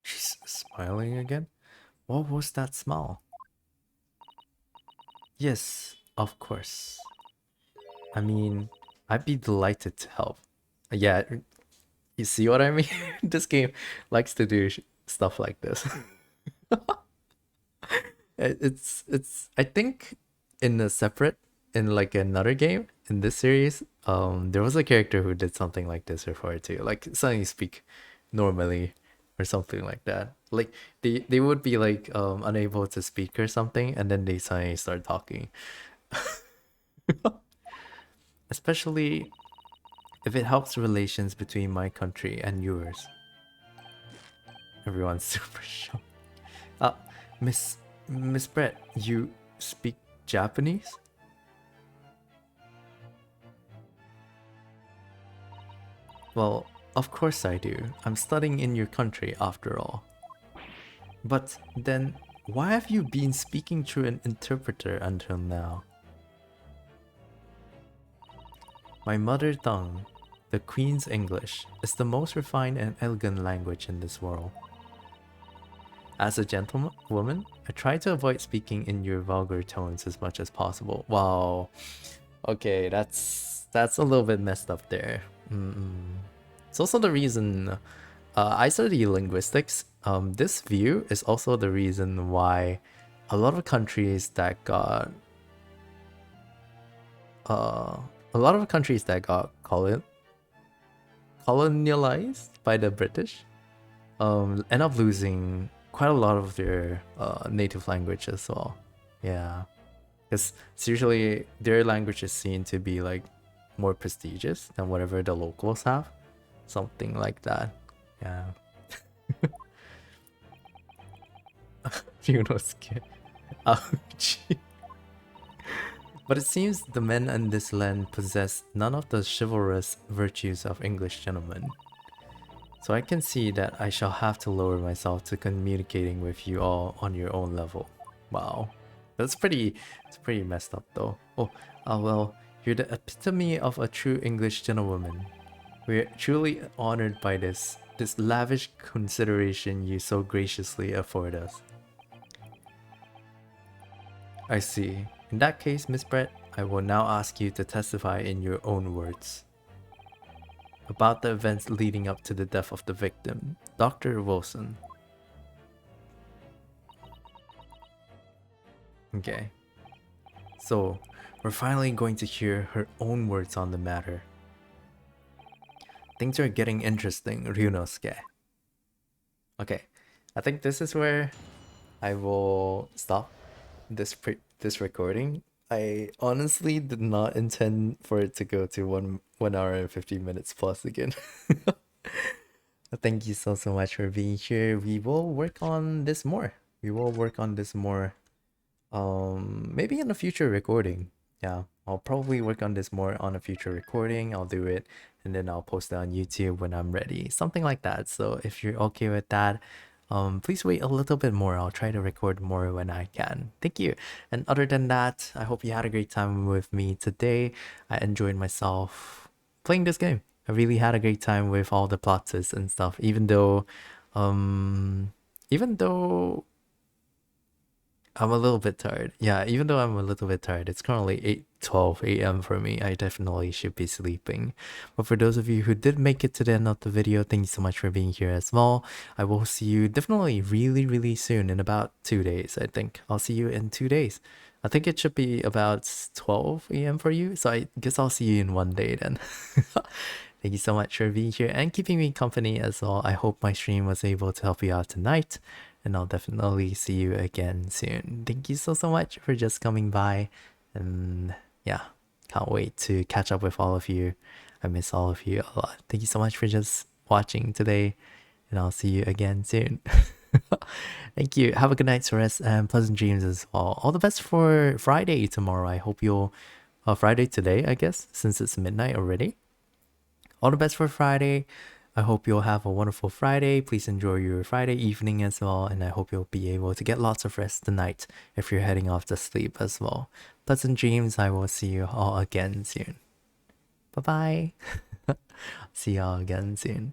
She's smiling again? What was that smile? Yes, of course. I mean, I'd be delighted to help. Yeah, you see what I mean? This game likes to do stuff like this. It's I think in like another game in this series, there was a character who did something like this before too. Like suddenly speak normally or something like that. Like they would be like unable to speak or something, and then they suddenly start talking. Especially if it helps relations between my country and yours. Everyone's super shocked. Uh, Miss Miss Brett, you speak Japanese? Well, of course I do. I'm studying in your country after all. But then, why have you been speaking through an interpreter until now? My mother tongue, the Queen's English, is the most refined and elegant language in this world. As a gentlewoman, I try to avoid speaking in your vulgar tones as much as possible. Wow. Okay, that's a little bit messed up there. It's also the reason I study linguistics. This view is also the reason why a lot of countries that got uh, colonialized by the British end up losing quite a lot of their native language as well. Yeah, because usually their language is seen to be like more prestigious than whatever the locals have, something like that. Yeah. Ryunosuke. Ouch. But it seems the men in this land possess none of the chivalrous virtues of English gentlemen. So I can see that I shall have to lower myself to communicating with you all on your own level. Wow. It's pretty messed up though. Oh, well, you're the epitome of a true English gentlewoman. We're truly honored by this lavish consideration you so graciously afford us. I see. In that case, Miss Brett, I will now ask you to testify in your own words about the events leading up to the death of the victim, Dr. Wilson. Okay. So, we're finally going to hear her own words on the matter. Things are getting interesting, Ryunosuke. Okay, I think this is where I will stop this recording. I honestly did not intend for it to go to 1 hour and 50 minutes plus again. Thank you so much for being here. We will work on this more. Maybe in a future recording. Yeah, I'll probably work on this more on a future recording. I'll do it and then I'll post it on YouTube when I'm ready. Something like that. So if you're okay with that, please wait a little bit more. I'll try to record more when I can. Thank you. And other than that, I hope you had a great time with me today. I enjoyed myself playing this game. I really had a great time with all the plot twists and stuff, even though I'm a little bit tired. Yeah, even though I'm a little bit tired, it's currently 8:12 a.m. for me. I definitely should be sleeping. But for those of you who did make it to the end of the video, thank you so much for being here as well. I will see you definitely really, really soon in about 2 days, I think. I'll see you in 2 days. I think it should be about 12 a.m. for you, so I guess I'll see you in 1 day then. Thank you so much for being here and keeping me company as well. I hope my stream was able to help you out tonight, and I'll definitely see you again soon. Thank you so much for just coming by, and yeah, can't wait to catch up with all of you. I miss all of you a lot. Thank you so much for just watching today, and I'll see you again soon. Thank you. Have a good night's rest and pleasant dreams as well. All the best for Friday tomorrow. I hope you'll Friday today, I guess, since it's midnight already. All the best for Friday. I hope you'll have a wonderful Friday. Please enjoy your Friday evening as well. And I hope you'll be able to get lots of rest tonight if you're heading off to sleep as well. Pleasant dreams. I will see you all again soon. Bye bye. See y'all again soon.